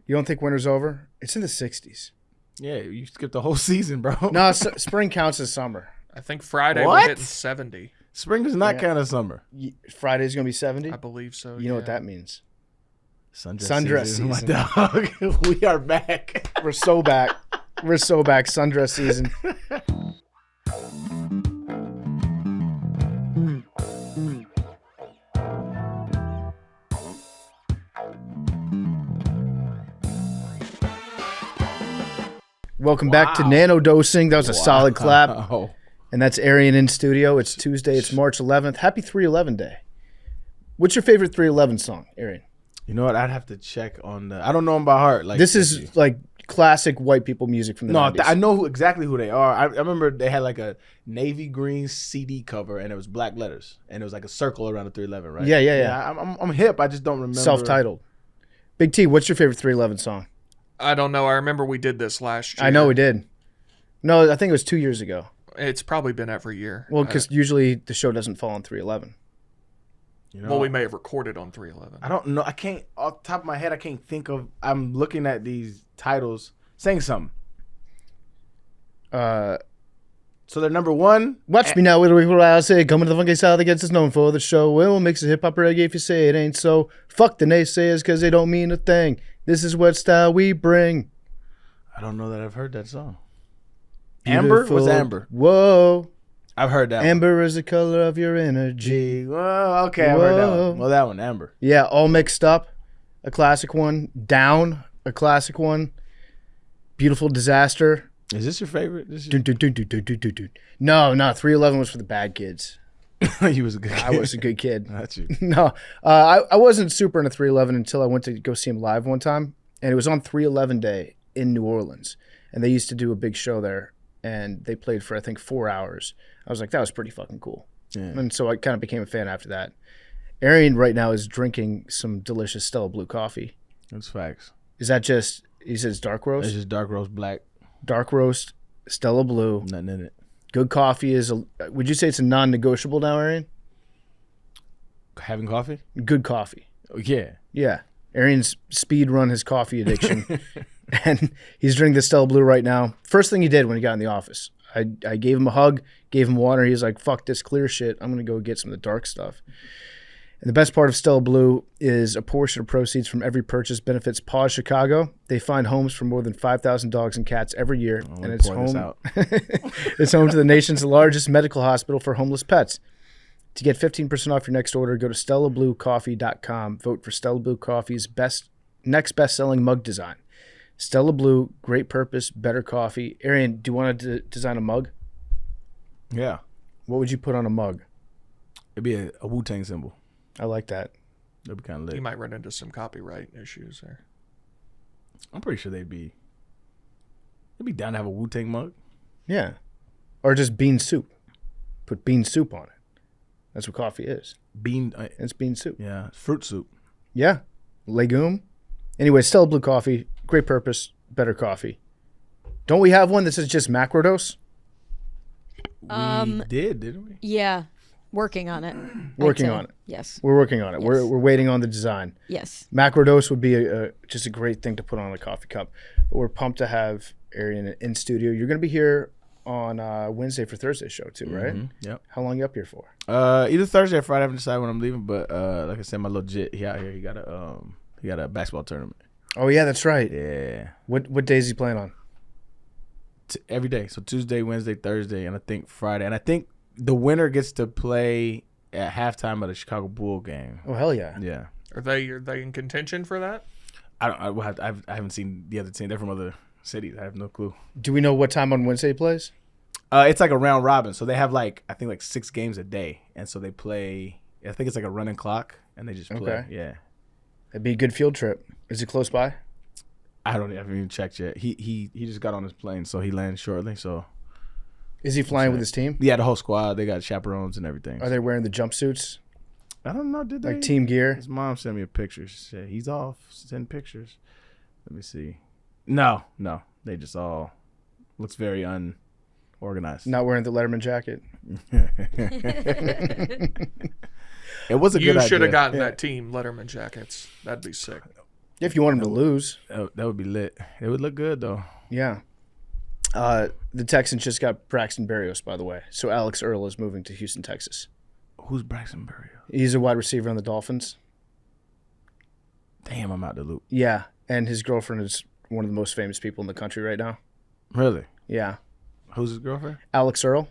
You don't think winter's over? It's in the 60s. Yeah, you skipped the whole season, bro. No, spring counts as summer. I think Friday What? we're hitting 70. Spring does not count as summer. Friday's going to be 70? I believe so. You know what that means. Sundress season. my dog. We are back. We're so back. We're so back. Sundress season. Welcome back to Nanodosing. That was a solid clap. And that's Arian in studio. It's Tuesday. It's March 11th. Happy 311 Day. What's your favorite 311 song, Arian? You know what? I'd have to check on the... I don't know them by heart. Like this is like classic white people music from the 90s. I know exactly who they are. I remember they had like a navy green CD cover and it was black letters. And it was like a circle around the 311, right? Yeah. I'm hip. I just don't remember. Self-titled. Big T, what's your favorite 311 song? I don't know. I remember we did this last year. I know we did. No, I think it was 2 years ago. It's probably been every year. Well, because usually the show doesn't fall on 311. You know, well, we may have recorded on 311. I don't know. I can't, off the top of my head, I can't think of. I'm looking at these titles. Saying something. So they're number one. Watch me now, what I say. Coming to the funky south against is known for the show. We'll mix a hip hop reggae if you say it ain't so. Fuck the naysayers because they don't mean a thing. This is what style we bring. I don't know that I've heard that song. Beautiful. Amber? What's Amber? Whoa. I've heard that Amber is the color of your energy. Whoa, okay, I've heard that one. Well, that one, Amber. Yeah, All Mixed Up, a classic one. Down, a classic one. Beautiful Disaster. Is this your favorite? No, 311 was for the bad kids. You was a good kid. I was a good kid. That's you. No, I wasn't super into 311 until I went to go see him live one time. And it was on 311 Day in New Orleans. And they used to do a big show there. And they played for, I think, 4 hours. I was like, that was pretty fucking cool. Yeah. And so I kind of became a fan after that. Arian right now is drinking some delicious Stella Blue coffee. That's facts. Is that just, he says dark roast? It's just dark roast black. Dark roast, Stella Blue. Nothing in it. Good coffee is, would you say it's a non-negotiable now, Arian? Having coffee? Good coffee. Oh, yeah. Yeah. Arian's speed run his coffee addiction. And he's drinking the Stella Blue right now. First thing he did when he got in the office, I gave him a hug, gave him water. He was like, fuck this clear shit. I'm going to go get some of the dark stuff. And the best part of Stella Blue is a portion of proceeds from every purchase benefits Paws Chicago. They find homes for more than 5,000 dogs and cats every year. And it's home, it's home to the nation's largest medical hospital for homeless pets. To get 15% off your next order, go to StellaBlueCoffee.com. Vote for Stella Blue Coffee's next best-selling mug design. Stella Blue, great purpose, better coffee. Arian, do you want to design a mug? Yeah. What would you put on a mug? It'd be a Wu-Tang symbol. I like that. That'd be kind of lit. You might run into some copyright issues there. I'm pretty sure they'd be down to have a Wu-Tang mug. Yeah. Or just bean soup. Put bean soup on it. That's what coffee is. It's bean soup. Yeah. Fruit soup. Yeah. Legume. Anyway, Stella Blue Coffee. Great purpose, better coffee. Don't we have one that says just macrodose? We did, didn't we? Yeah. Working on it. Working on it. Yes. We're working on it. Yes. We're waiting on the design. Yes. Macrodose would be just a great thing to put on a coffee cup. But we're pumped to have Arian in studio. You're going to be here on Wednesday for Thursday's show too, right? Mm-hmm. Yep. How long you up here for? Either Thursday or Friday. I haven't decided when I'm leaving, but like I said, my little jit, he out here. He got a basketball tournament. Oh yeah, that's right. Yeah. What days he playing on? Every day. So Tuesday, Wednesday, Thursday, and I think Friday. And I think the winner gets to play at halftime of the Chicago Bull game. Oh hell yeah. Yeah. Are they in contention for that? I haven't seen the other team. They're from other cities. I have no clue. Do we know what time on Wednesday he plays? It's like a round robin. So they have I think 6 games a day, and so they play. I think it's like a running clock, and they just play. Okay. Yeah. That'd be a good field trip. Is it close by? I haven't even checked yet. He just got on his plane, so he lands shortly. So is he flying with his team? Yeah, the whole squad. They got chaperones and everything. Are they wearing the jumpsuits? I don't know. Did they? Like team gear? His mom sent me a picture. She said he's off. Send pictures. Let me see. No. They just all looks very unorganized. Not wearing the Letterman jacket. It was a good idea. You should have gotten that team Letterman jackets. That'd be sick. If you want him to lose. That would be lit. It would look good though. Yeah. The Texans just got Braxton Berrios, by the way. So Alex Earl is moving to Houston, Texas. Who's Braxton Berrios? He's a wide receiver on the Dolphins. Damn, I'm out the loop. Yeah, and his girlfriend is one of the most famous people in the country right now. Really? Yeah. Who's his girlfriend? Alex Earl.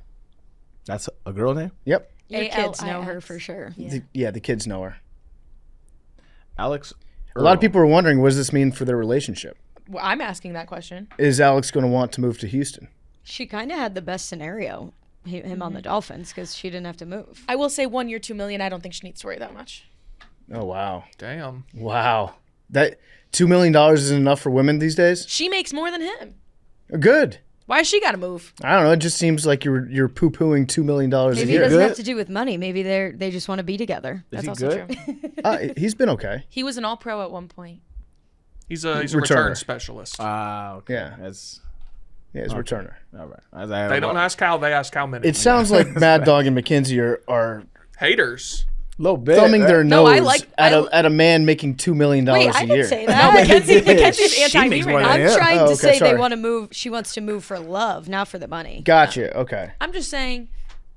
That's a girl name? Yep. Your kids know ALIX. her for sure. Yeah. The kids know her. Alex A lot of Earl. people are wondering, what does this mean for their relationship? Well, I'm asking that question. Is Alex going to want to move to Houston? She kind of had the best scenario, him on the Dolphins, because she didn't have to move. I will say 1 year, $2 million. I don't think she needs to worry that much. Oh, wow. Damn. Wow. That $2 million isn't enough for women these days? She makes more than him. Good. Why has she got to move? I don't know. It just seems like you're poo-pooing $2 million a Maybe it year. doesn't Good? have to do with money. Maybe they just want to be together. Is That's he also good? true. He's been okay. He was an all-pro at one point. He's a Returner. return specialist. Ah, okay. Yeah. That's Yeah, he's a returner. all right. They don't ask how, they ask how many. It sounds like Mad Dog and McKinsey are haters. little bit. thumbing their No, nose I like- at a man making $2 million Wait, a I year. didn't say No, that. Mackenzie's She anti-me makes right more now. than I'm him. trying Oh, to okay, say sorry. they want to move. She wants to move for love, not for the money. Gotcha. Okay. I'm just saying,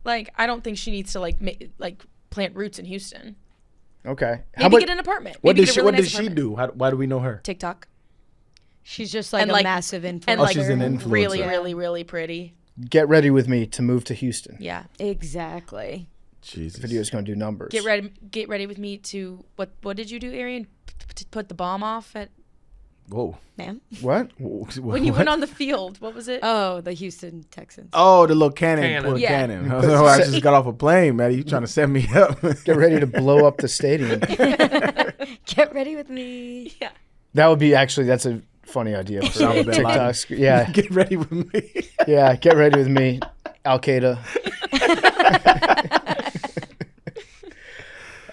like, I don't think she needs to like plant roots in Houston. Okay. Maybe get an apartment. What Maybe did get a she? really What nice did she apartment. do? Why do we know her? TikTok. She's just like And, a like- massive influencer. And Oh, like she's an influencer. really, really, really pretty. Get ready with me to move to Houston. Yeah. Exactly. Jesus. Video's going to do numbers. Get ready with me to what did you do, Arian? Put the bomb off at Whoa. Ma'am? What? when you went on the field. What was it? Oh, the Houston Texans. Oh, the little cannon. Cannon. Pull the Yeah. cannon. I just got off a plane, man. You trying to set me up? Get ready to blow up the stadium. Get ready with me. Yeah. That would be that's a funny idea for Osama bin Laden. TikToks. Yeah. Get ready with me. Yeah. Get ready with me. Al Qaeda.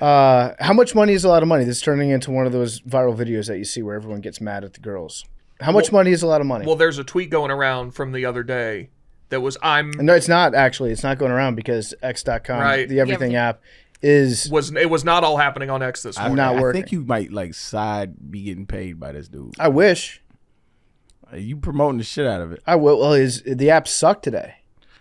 How much money is a lot of money? This is turning into one of those viral videos that you see where everyone gets mad at the girls. How much money is a lot of money? Well, there's a tweet going around from the other day that was No, it's not actually. It's not going around because X.com, Right. the Everything Everything. app, is it was not all happening on X this morning. not I working. think you might be getting paid by this dude. I wish. You promoting the shit out of it. I will. Well, the app sucked today.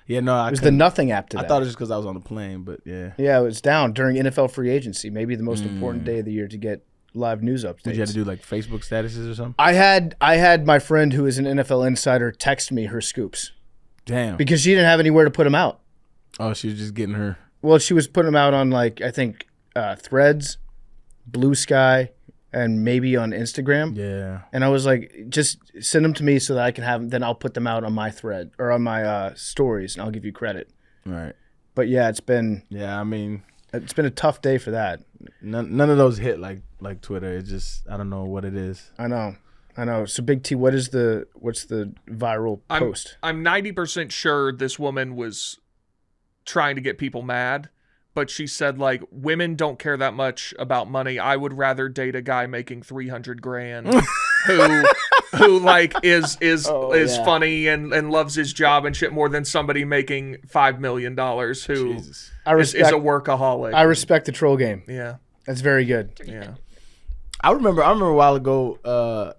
Yeah, no, It was the Nothing app today. I thought it was just because I was on the plane, but yeah. Yeah, it was down during NFL free agency, maybe the most important day of the year to get live news updates. Did you have to do like Facebook statuses or something? I had my friend who is an NFL insider text me her scoops Damn. because she didn't have anywhere to put them out. Oh, she was just getting her. Well, she was putting them out on I think Threads, Blue Sky, and maybe on Instagram. Yeah. And I was like, just send them to me so that I can have them. Then I'll put them out on my thread or on my stories, and I'll give you credit. Right. But yeah, it's been Yeah, I mean, a tough day for that. none of those hit like Twitter. It's just, I don't know what it is. I know. So Big T, what's the viral post? I'm 90% sure this woman was trying to get people mad, but she said like, women don't care that much about money. I would rather date a guy making $300,000 who like is yeah. funny and loves his job and shit more than somebody making $5 million who Jesus. I is respect. a workaholic. I respect the troll game. Yeah. That's very good. Yeah. I remember a while ago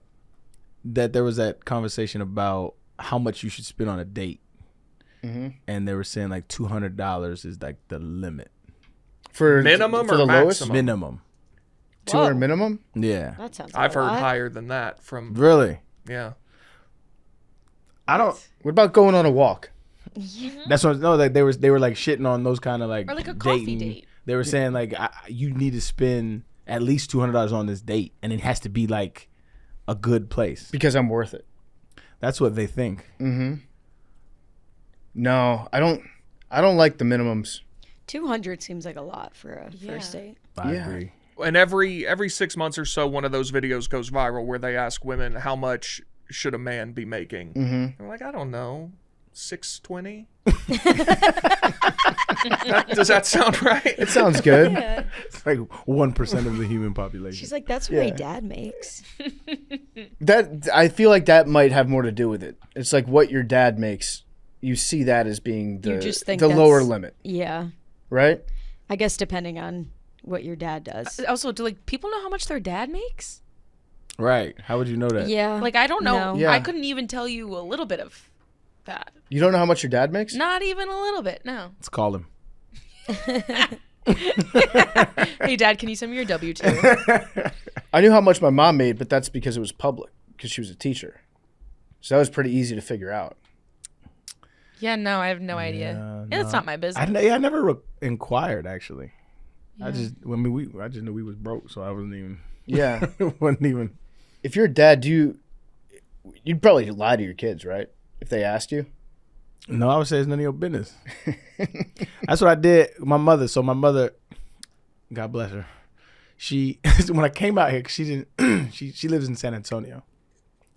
that there was that conversation about how much you should spend on a date. Mm-hmm. And they were saying like $200 is like the limit. For Minimum for or the lowest, maximum? Minimum. 200 Whoa. minimum. Yeah. That sounds I've like a heard lot. higher than that from, Really? yeah. I don't. What about going on a walk? That's what. No, like they were like shitting on those kind of like Or like a coffee dating. date. They were saying like you need to spend at least $200 on this date, and it has to be like a good place. Because I'm worth it. That's what they think. Mm-hmm. No, I don't like the minimums. 200 seems like a lot for a first date. I Yeah. agree. And every 6 months or so, one of those videos goes viral where they ask women how much should a man be making. Mm-hmm. They're like, I don't know, 620. Does that sound right? It sounds good. It's like 1% of the human population. She's like, that's what my Yeah. dad makes. That I feel like that might have more to do with it. It's like what your dad makes. You see that as being You just think the that's- lower limit, Yeah. right? I guess depending on what your dad does. Also, do like people know how much their dad makes? Right. How would you know that? Yeah. Like, I don't know. No. Yeah. I couldn't even tell you a little bit of that. You don't know how much your dad makes? Not even a little bit. No. Let's call him. Hey, Dad, can you send me your W-2? I knew how much my mom made, but that's because it was public, because she was a teacher. So that was pretty easy to figure out. Yeah, no, I have no idea. Yeah, It's not my business. I never inquired actually. Yeah. I just knew we was broke, so I wasn't even. Yeah. wasn't even. If you're a dad, you'd probably lie to your kids, right? If they asked you. No, I would say it's none of your business. That's what I did. My mother. So my mother, God bless her. She when I came out here, 'cause she didn't. she lives in San Antonio,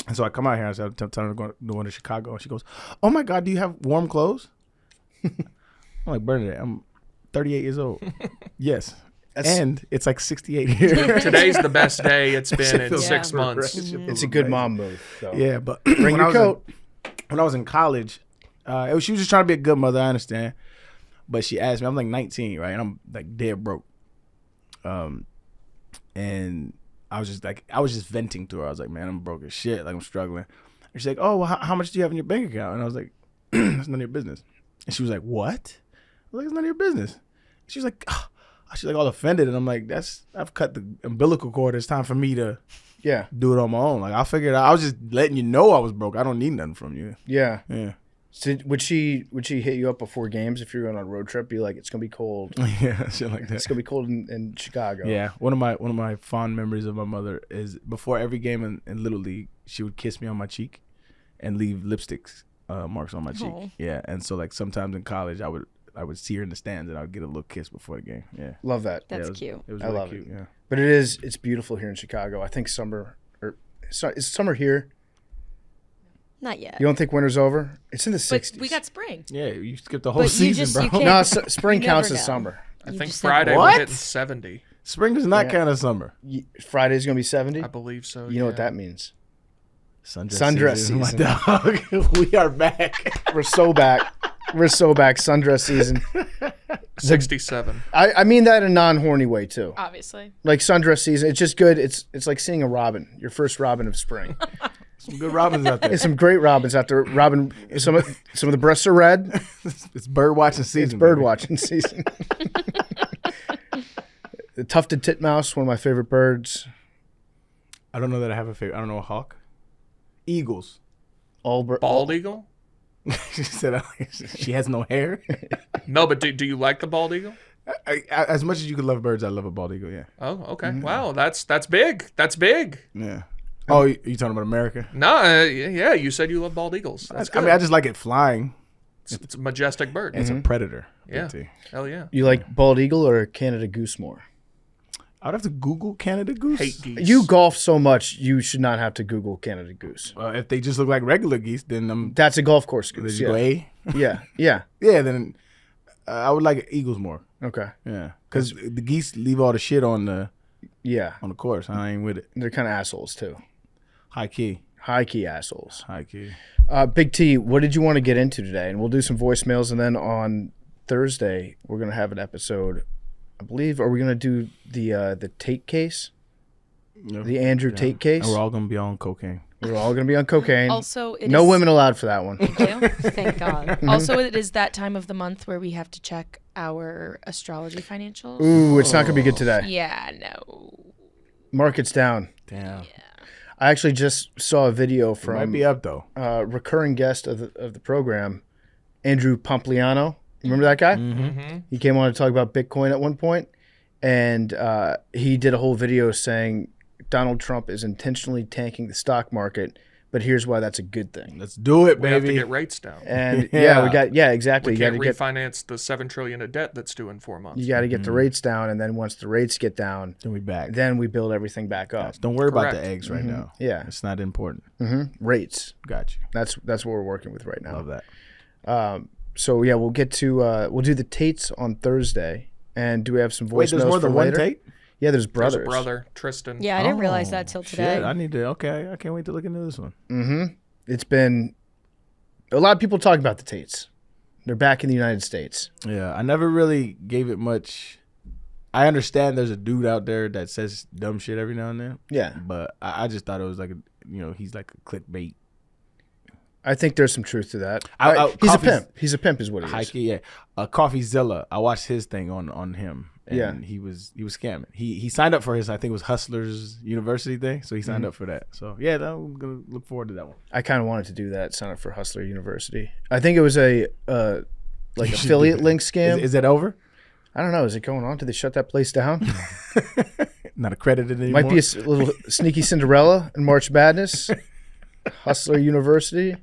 and so I come out here. I said, I'm telling her going to Chicago, and she goes, "Oh my God, do you have warm clothes?" I'm like, Bernadette, I'm 38 years old. Yes. And it's like 68 here. Today's the best day it's been in feels 6 months. It's a good mom move. So. Yeah, but Bring your coat. When I was in college, she was just trying to be a good mother. I understand, but she asked me. I'm like 19, right? And I'm like dead broke. And I was just venting to her. I was like, man, I'm broke as shit. Like I'm struggling. And she's like, oh, well, how much do you have in your bank account? And I was like, that's none of your business. And she was like, what? I was like, it's none of your business. She was like, oh. She's like all offended, and I'm like, I've cut the umbilical cord. It's time for me to do it on my own. Like I'll figure it out. I was just letting you know I was broke. I don't need nothing from you. Yeah. Yeah. So would she hit you up before games if you're going on a road trip? Be like, it's gonna be cold. Yeah, shit like that. It's gonna be cold in Chicago. Yeah. One of my fond memories of my mother is before every game in Little League, she would kiss me on my cheek and leave lipstick marks on my cheek. Oh. Yeah. And so like sometimes in college I would see her in the stands and I would get a little kiss before the game. Yeah. Love that. That's it was, cute. It was I really love cute. it. Yeah. But it's beautiful here in Chicago. I think is summer here? Not yet. You don't think winter's over? It's in the 60s. But we got spring. Yeah, you skipped the whole But you season, you bro. can't- No, spring you counts never as know. summer. I You think just said Friday that. we're What? hitting 70. Spring does not Yeah. count as summer. Friday's gonna be 70. I believe so. You know what that means? Sundress season. my dog. We are back. We're so back. We're so back. Sundress season. 67. I mean that in a non-horny way too. Obviously. Like sundress season. It's just good. It's like seeing a robin. Your first robin of spring. Some good robins out there. There's some great robins out there. Robin. Some of the breasts are red. It's bird watching season. It's bird baby. watching season. The tufted titmouse, one of my favorite birds. I don't know that I have a favorite. I don't know a hawk. Eagles. Bald eagle? She said she has no hair. No, but do you like the bald eagle? As much as you could love birds, I love a bald eagle. Yeah. Oh, okay. Wow, that's big. That's big. Yeah. Oh, you talking about America? No, yeah, you said you love bald eagles. That's I good. mean, I just like it flying. It's a majestic bird. It's a predator. Yeah. BT. Hell yeah. You like bald eagle or Canada goose more? I'd have to Google Canada goose. Hate geese. You golf so much, you should not have to Google Canada goose. If they just look like regular geese, then I'm. That's a golf course They goose. just go A. Yeah. Yeah. Yeah, then I would like eagles more. Okay. Yeah, because the geese leave all the shit on the Yeah. course. I ain't with it. They're kind of assholes too. High key. High key assholes. High key. Big T, what did you want to get into today? And we'll do some voicemails, and then on Thursday we're gonna have an episode. I believe. Are we gonna do the Tate case? Yeah. The Andrew Tate case? And we're all gonna be on cocaine. We're all gonna be on cocaine. Also, no women allowed for that one. Thank God. Also, it is that time of the month where we have to check our astrology financials. Ooh, it's not gonna be good today. Yeah, no. Market's down. Damn. I actually just saw a video It might from be up though. recurring guest of the program, Andrew Pompliano. Remember that guy? Mm-hmm. He came on to talk about Bitcoin at one point, and he did a whole video saying Donald Trump is intentionally tanking the stock market, but here's why that's a good thing. Let's do it, We have to baby. get rates down. And Yeah. exactly. We You got can't to get refinance the $7 trillion of debt that's due in 4 months. you got to get the rates down, and then once the rates get down, Then we back. then we build everything back up. Gotcha. Don't worry about Correct. the eggs right now. Yeah. It's not important. Rates. Got you. That's what we're working with right now. Love that. So yeah, we'll get to we'll do the Tates on Thursday. And do we have some voicemails Wait, there's more for than one later? Tate? Yeah, there's There's brothers. a brother, Tristan. Yeah, I didn't realize that till today. Shit, I need to. Okay, I can't wait to look into this one. It's been a lot of people talk about the Tates. They're back in the United States. Yeah, I never really gave it much. I understand there's a dude out there that says dumb shit every now and then. Yeah. But I just thought it was like he's like a clickbait. I think there's some truth to that. He's a pimp. He's a pimp, is what he is. Hikey, yeah. CoffeeZilla. I watched his thing on him, and Yeah. he was scamming. He signed up for his, I think it was Hustlers University thing, so he signed up for that. So yeah, I'm gonna look forward to that one. I kind of wanted to do that. Sign up for Hustler University. I think it was a like You should affiliate do that. link scam. Is that over? I don't know. Is it going on? Did they shut that place down? Not accredited anymore. Might be a little sneaky Cinderella in March Madness. Hustler University.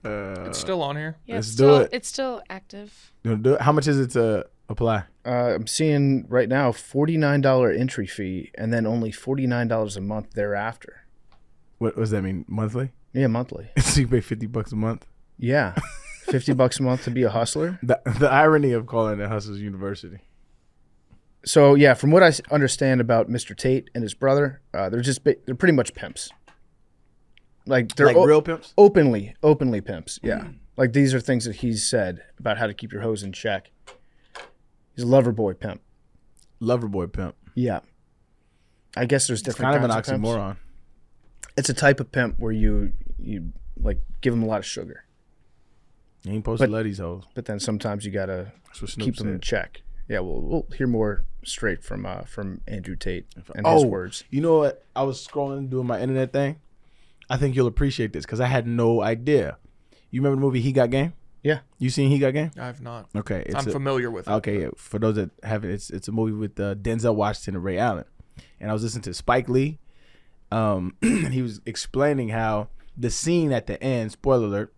It's still on here. Yeah, Let's it's do still, it. It's still active. You wanna do it? How much is it to apply? I'm seeing right now $49 entry fee and then only $49 a month thereafter. What does that mean? Monthly? Yeah, monthly. So you pay $50 a month. Yeah, $50 a month to be a hustler. The irony of calling it Hustlers University. So yeah, from what I understand about Mr. Tate and his brother, they're pretty much pimps. Like they're Like real pimps. openly pimps. Yeah, like these are things that he's said about how to keep your hose in check. He's a lover boy pimp. Loverboy pimp. Yeah, I guess there's It's different kind of an kinds pimps. oxymoron. It's a type of pimp where you like give them a lot of sugar, You ain't supposed to let these hoes. but then sometimes you gotta That's what Snoop keep them in said. check. Yeah, we'll hear more straight from Andrew Tate and his words. You know what? I was scrolling, doing my internet thing. I think you'll appreciate this because I had no idea. You remember the movie He Got Game? Yeah. You seen He Got Game? I've not. Okay. I'm familiar with it. Okay, yeah. For those that haven't, it's a movie with Denzel Washington and Ray Allen. And I was listening to Spike Lee. And he was explaining how the scene at the end, spoiler alert,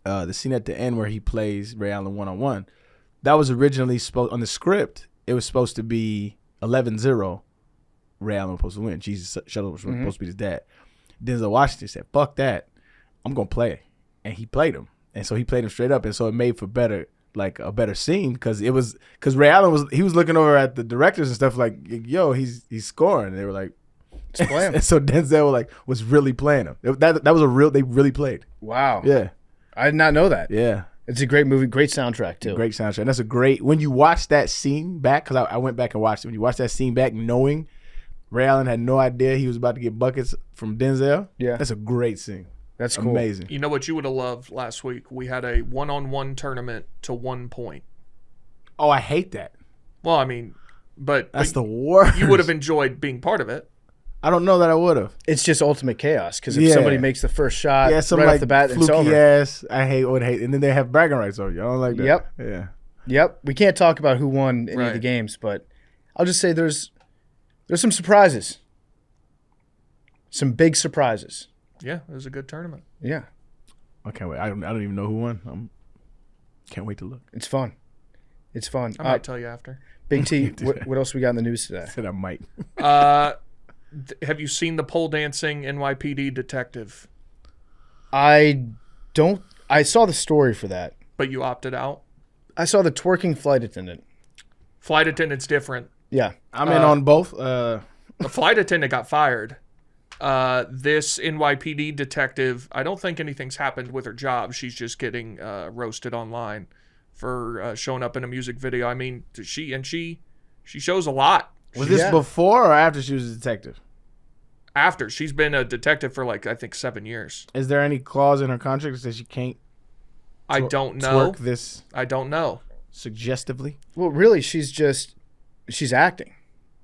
the scene at the end where he plays Ray Allen one-on-one, that was originally on the script. It was supposed to be 11-0. Ray Allen was supposed to win. Jesus Shuttle was supposed to be his dad. Denzel Washington said, "Fuck that, I'm gonna play," and he played him, and so he played him straight up, and so it made for a better scene because Ray Allen was looking over at the directors and stuff like, "Yo, he's scoring," and they were like, Just play 'em. and so Denzel was really playing him. That was they really played. Wow. Yeah, I did not know that. yeah. It's a great movie, great soundtrack too. Great soundtrack. And that's a great, when you watch that scene back, because I went back and watched it. When you watch that scene back, knowing Ray Allen had no idea he was about to get buckets from Denzel, Yeah. that's a great scene. That's cool. Amazing. You know what you would have loved last week? We had a one-on-one tournament to 1 point. Oh, I hate that. Well, I mean, but That's the worst. you would have enjoyed being part of it. I don't know that I would have. It's just ultimate chaos because if Yeah. somebody makes the first shot Yeah, some right like off the bat, it's fluky over. ass. I would hate, and then they have bragging rights over you. I don't like that. Yep. Yeah. Yep. We can't talk about who won any of the Right. games, but I'll just say there's some surprises. Some big surprises. Yeah, it was a good tournament. Yeah. I can't wait. I don't even know who won. Can't wait to look. It's fun. It's fun. I might tell you after. Big T, what else we got in the news today? I said I might. Have you seen the pole dancing NYPD detective? I saw the story for that. But you opted out? I saw the twerking flight attendant. Flight attendant's different. Yeah. I'm in on both. The flight attendant got fired. This NYPD detective, I don't think anything's happened with her job. She's just getting roasted online for showing up in a music video. I mean, she shows a lot. Was this Yeah. before or after she was a detective? After she's been a detective for like I think 7 years. Is there any clause in her contract that says she can't I don't know. twerk this I don't know. suggestively? Well, really, she's acting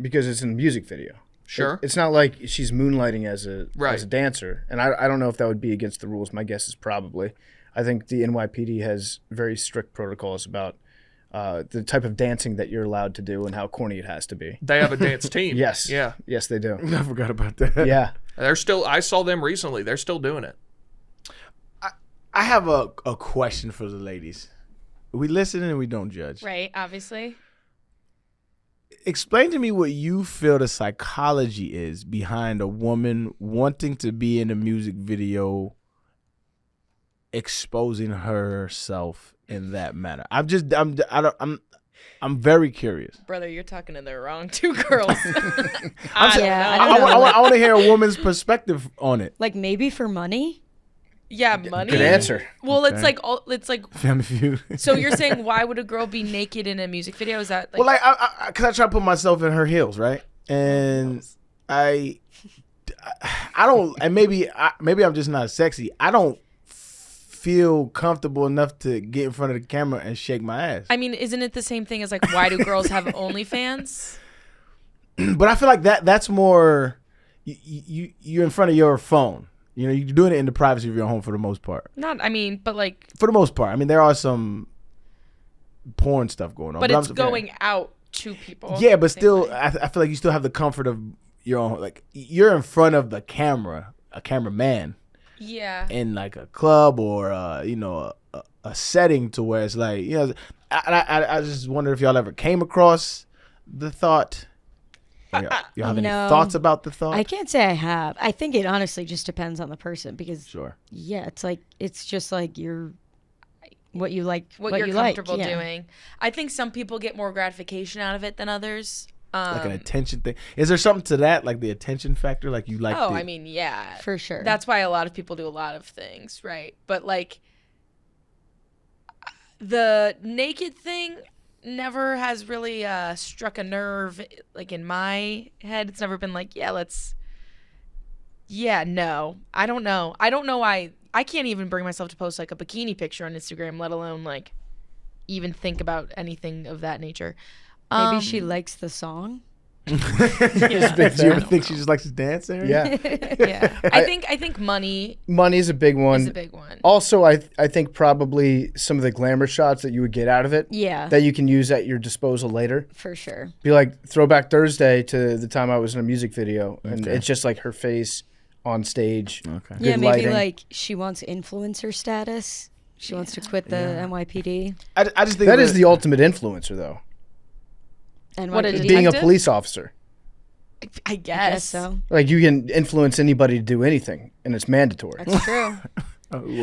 because it's in a music video. Sure. It's not like she's moonlighting as a Right. dancer. And I don't know if that would be against the rules. My guess is probably. I think the NYPD has very strict protocols about the type of dancing that you're allowed to do and how corny it has to be. They have a dance team. Yes. Yeah. Yes, they do. I forgot about that. Yeah. I saw them recently. They're still doing it. I have a question for the ladies. We listen and we don't judge. Right, obviously. Explain to me what you feel the psychology is behind a woman wanting to be in a music video exposing herself in that manner. I'm very curious. Brother, you're talking to the wrong two girls. I'm saying- Yeah, I want to hear a woman's perspective on it. Like maybe for money? Yeah, money. Good answer. Well, Okay. it's like. Family Feud. So you're saying why would a girl be naked in a music video? Is that like? Well, like, because I try to put myself in her heels, right? And I don't, and maybe I'm just not sexy. I don't feel comfortable enough to get in front of the camera and shake my ass. I mean, isn't it the same thing as like why do girls have OnlyFans? But I feel like that's more you're in front of your phone. You know, you're doing it in the privacy of your home for the most part. Not, I mean, but like. For the most part, I mean, there are some porn stuff going on, But it's going out to people. Yeah, but Same still, way. I feel like you still have the comfort of your own. Like you're in front of the camera, a cameraman, Yeah. in like a club or a setting to where it's like, you know, I just wonder if y'all ever came across the thought. You have any No. thoughts about the thought? I can't say I have. I think it honestly just depends on the person because Sure. yeah, it's just like you're what you like, What you're you comfortable like. Yeah. doing. I think some people get more gratification out of it than others. Like an attention thing. Is there something to that, like the attention factor? Like you like? I mean, yeah, For sure. That's why a lot of people do a lot of things, right? But like the naked thing never has really struck a nerve like in my head. It's never been like, no. I don't know why. I can't even bring myself to post like a bikini picture on Instagram, let alone like even think about anything of that nature. Maybe she likes the song. Do you ever think she just likes to dance there? Yeah. Yeah. I think money Money's a big one. is a big one. Also, I think probably some of the glamour shots that you would get out of it Yeah, that you can use at your disposal later. for sure. Be like Throwback Thursday to the time I was in a music video, and Okay. it's just like her face on stage. Okay. Yeah, Good maybe lighting. like she wants influencer status. She wants to quit the NYPD. I just think That is the ultimate influencer, though. NYPD. What is it? Being a Detective? police officer. I I guess. guess so. Like you can influence anybody to do anything, and it's mandatory. That's true.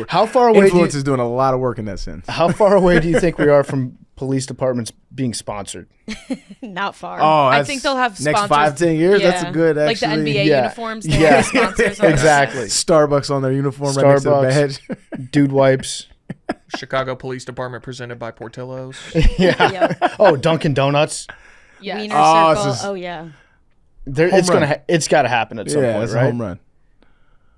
How far away? Influence is doing a lot of work in that sense. How far away do you think we are from police departments being sponsored? Not far. Oh, I that's think they'll have next sponsors. 5-10 years. That's Yeah. a good Like the actually. NBA yeah. uniforms, they Yeah. have sponsors on it. Exactly. Starbucks on their uniform right next to the Starbucks. badge. Dude wipes. Chicago Police Department presented by Portillo's. Yeah. Yep. Oh, Dunkin' Donuts. Yes. Wiener Oh, circle. this is- Oh yeah. It's Home gonna. run. It's got to happen at some Yeah, point, that's a right? home run.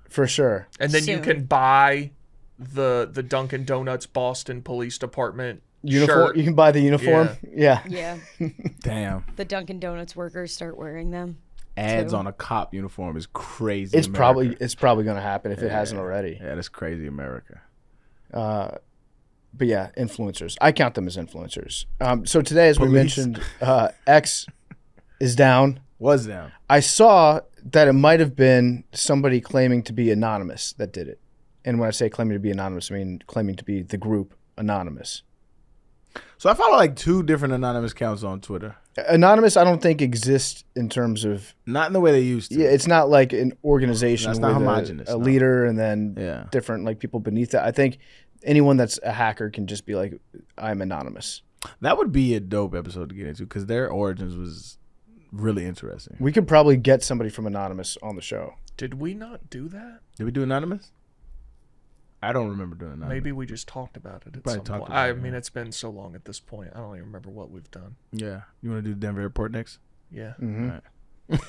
For sure. And then you Soon. can buy the Dunkin' Donuts Boston Police Department Uniform. shirt. You can buy the uniform. Yeah. Yeah. Damn. The Dunkin' Donuts workers start wearing them. Ads Too. on a cop uniform is crazy. It's America. probably gonna happen if it hasn't already. Yeah, that's crazy, America. But yeah, influencers. I count them as influencers. So today, as we Police. mentioned, X is down. Was down. I saw that it might have been somebody claiming to be anonymous that did it. And when I say claiming to be anonymous, I mean claiming to be the group Anonymous. So I follow like 2 different anonymous accounts on Twitter. Anonymous, I don't think exists in terms of. Not in the way they used to. Yeah, it's not like an organization That's with not a homogenous, no. leader and then Yeah. different like people beneath that. I think anyone that's a hacker can just be like, I'm anonymous. That would be a dope episode to get into because their origins was really interesting. We could probably get somebody from Anonymous on the show. Did we not do that? Did we do anonymous? I don't remember doing anonymous. Maybe we just talked about it at Probably some talked point. about I it, mean, yeah. it's been so long at this point. I don't even remember what we've done. Yeah. You want to do Denver Airport next? Yeah. Mhm. All right.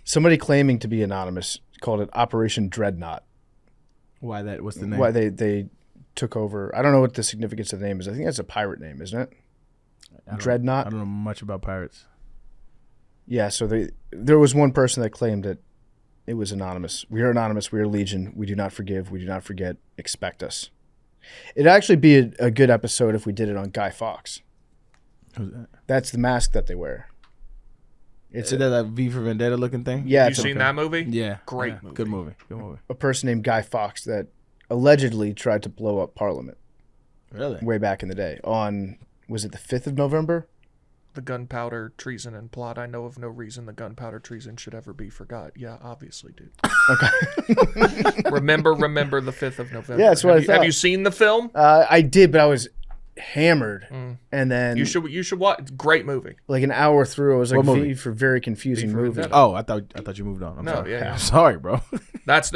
Somebody claiming to be anonymous called it Operation Dreadnought. Why that? What's the name? Why they took over. I don't know what the significance of the name is. I think that's a pirate name, isn't it? I don't- Dreadnought? I don't know much about pirates. Yeah, so there was one person that claimed that it was anonymous. We are anonymous. We are legion. We do not forgive. We do not forget. Expect us. It'd actually be a good episode if we did it on Guy Fawkes. Who's that? That's the mask that they wear. It's that like V for Vendetta looking thing? Yeah, You it's seen that movie? Yeah. Great Yeah. movie. Good movie. Good movie. a person named Guy Fawkes that allegedly tried to blow up Parliament Really? way back in the day on, was it the 5th of November? The gunpowder treason and plot. I know of no reason the gunpowder treason should ever be forgot. Yeah, obviously, dude. Okay. remember the 5th of November. Yeah, that's what I Have thought. you seen the film? I did, but hammered, and then You should watch. Great movie. like an hour through, I was like, What movie? V for very confusing movie. Vendetta. Oh, I thought you moved on. I'm No, sorry. yeah. I'm sorry, bro. It's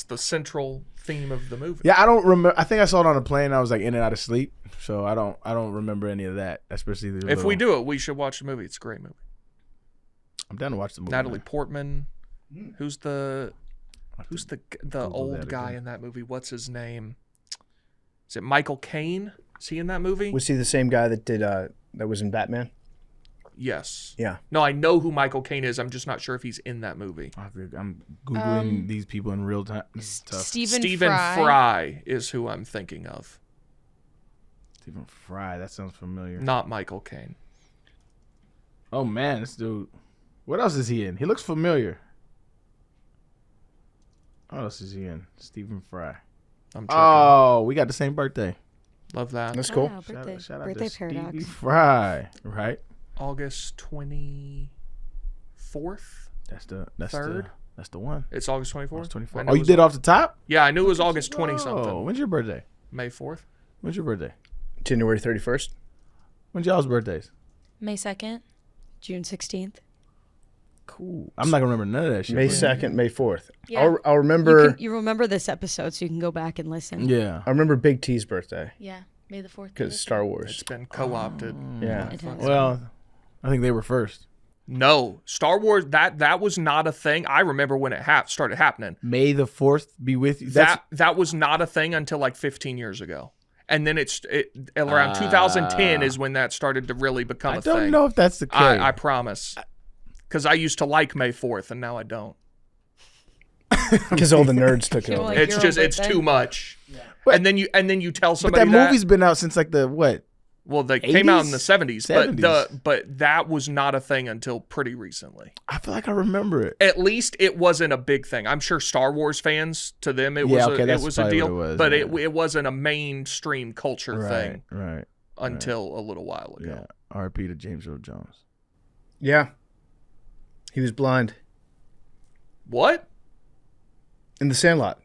the central theme of the movie. Yeah, I don't remember. I think I saw it on a plane. I was like in and out of sleep, so I don't remember any of that. Especially the If we do it, we should watch the movie. It's a great movie. I'm down to watch the movie. Natalie man. Portman. Who's the Google old that guy again. in that movie? What's his name? Is it Michael Caine? Is he in that movie? Was he the same guy that did that was in Batman? Yes. Yeah. No, I know who Michael Caine is. I'm just not sure if he's in that movie. I'm googling these people in real time. This is tough. Stephen Fry is who I'm thinking of, Stephen Fry. That sounds familiar. not Michael Caine. Oh man, this dude. What else is he in? He looks familiar. What else is he in? Stephen Fry. I'm checking. Oh, we got the same birthday. Love that. That's cool. Wow, birthday, Shout out birthday to paradox. Stevie Fry. Right. August 24th. That's the Third? that's the one. It's August 24th. August 24. I knew Oh, it you was- did off the top? Yeah, I knew it was August 20 Oh, something. when's your birthday? May 4th. When's your birthday? January 31st. When's y'all's birthdays? May 2nd. June 16th. Cool. I'm not gonna remember none of that shit. May bro. 2nd, May 4th. Yeah. I'll remember. You remember this episode, so you can go back and listen. Yeah. I remember Big T's birthday Yeah. May the 4th. because Star It's Wars. been co-opted. Yeah. It has. Well, I think they were first. No, Star Wars. That was not a thing. I remember when it started happening. May the 4th be with you. That was not a thing until like 15 years ago, and then around 2010 is when that started to really become I a thing. don't know if that's the case. I promise, because I used to like May 4th, and now I don't. Because all the nerds took it You're over. like- It's your just own it's birthday? too much. But- And then you tell but somebody that movie's been out since like the what? well, they came out in 80s? the 70s, 70s. but that was not a thing until pretty recently. I feel like I remember it. At least it wasn't a big thing. I'm sure Star Wars fans, to them, it Yeah, was okay, it that's was a probably deal, what it was, but yeah. it wasn't a mainstream culture thing Right. until a little while ago. Yeah. R.I.P. to James Earl Jones. Yeah. He was blind What? in The Sandlot.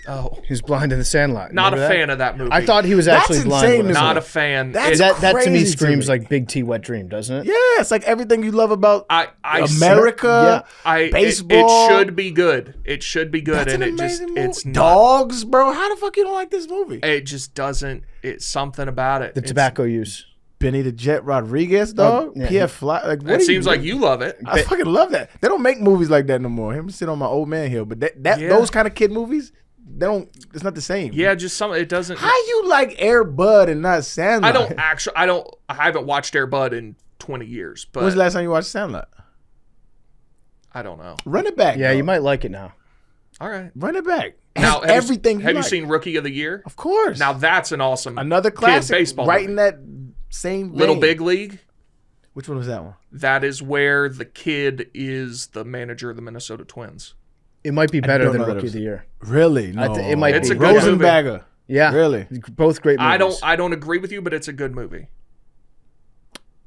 Oh, He was blind in The Sandlot. not a Remember that? fan of that movie. I thought he was actually That's blind. insane when I to saw me. not it. a fan. That's It- That to me crazy to screams me. like Big T wet dream, doesn't it? Yeah, it's like everything you love about I America. baseball. It should be good. It should be good, That's and an it just amazing movie. it's not. Dogs, bro. How the fuck you don't like this movie? It just doesn't. It's something about it. The It's- tobacco use. Benny the Jet Rodriguez, dog. yeah. P.F. Fly. Like, what It are seems you like doing? you love it. I fucking love that. They don't make movies like that no more. Him sit on my old man hill, but that Yeah. those kind of kid movies, they don't. It's not the same. Yeah, just some. It doesn't. How you like Air Bud and not Sandlot? I haven't watched Air Bud in 20 years, but When's the last time you watched Sandlot? I don't know. Run it back. Yeah, dog. you might like it now. All right. Run it back. Now, Has everything. Have you like. seen Rookie of the Year? Of course. Now that's an awesome another kid classic. baseball Right movie. in that same Little vein. Big League. Which one was that one? That is where the kid is the manager of the Minnesota Twins. It might be better don't than know that Rookie it of the Year. Really? No. it might It's be. a good movie. Rosenbagger. Yeah. Really? Both great movies. I don't agree with you, but it's a good movie.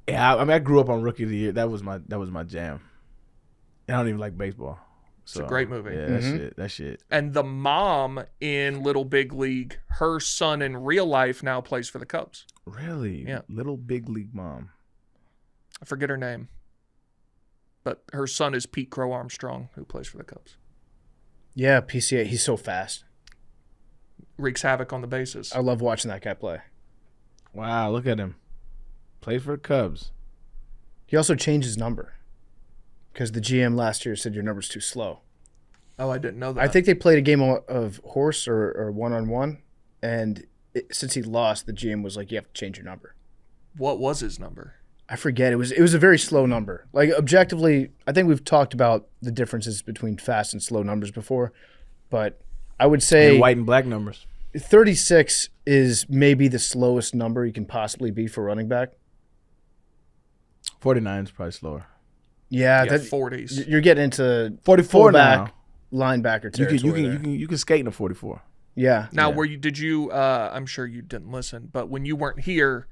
Yeah, I mean, I grew up on Rookie of the Year. That was my jam. And I don't even like baseball. It's a great movie. Yeah, that shit. And the mom in Little Big League, her son in real life now plays for the Cubs. Really? Yeah. Little Big League Mom. I forget her name. But her son is Pete Crow Armstrong, who plays for the Cubs. Yeah, PCA. He's so fast. Wreaks havoc on the bases. I love watching that guy play. Wow, look at him. Played for the Cubs. He also changed his number because the GM last year said your number's too slow. Oh, I didn't know that. I think they played a game of horse or one-on-one, and since he lost, the GM was like, you have to change your number. What was his number? I forget. It was a very slow number. Like, objectively, I think we've talked about the differences between fast and slow numbers before, but I would say And white and black numbers. 36 is maybe the slowest number you can possibly be for running back. 49 is probably slower. Yeah, Yeah, that, 40s. you're getting into 44 fullback, now. linebacker You territory. can you can skate in a 44. Yeah. Now, did you, I'm sure you didn't listen, but when you weren't here,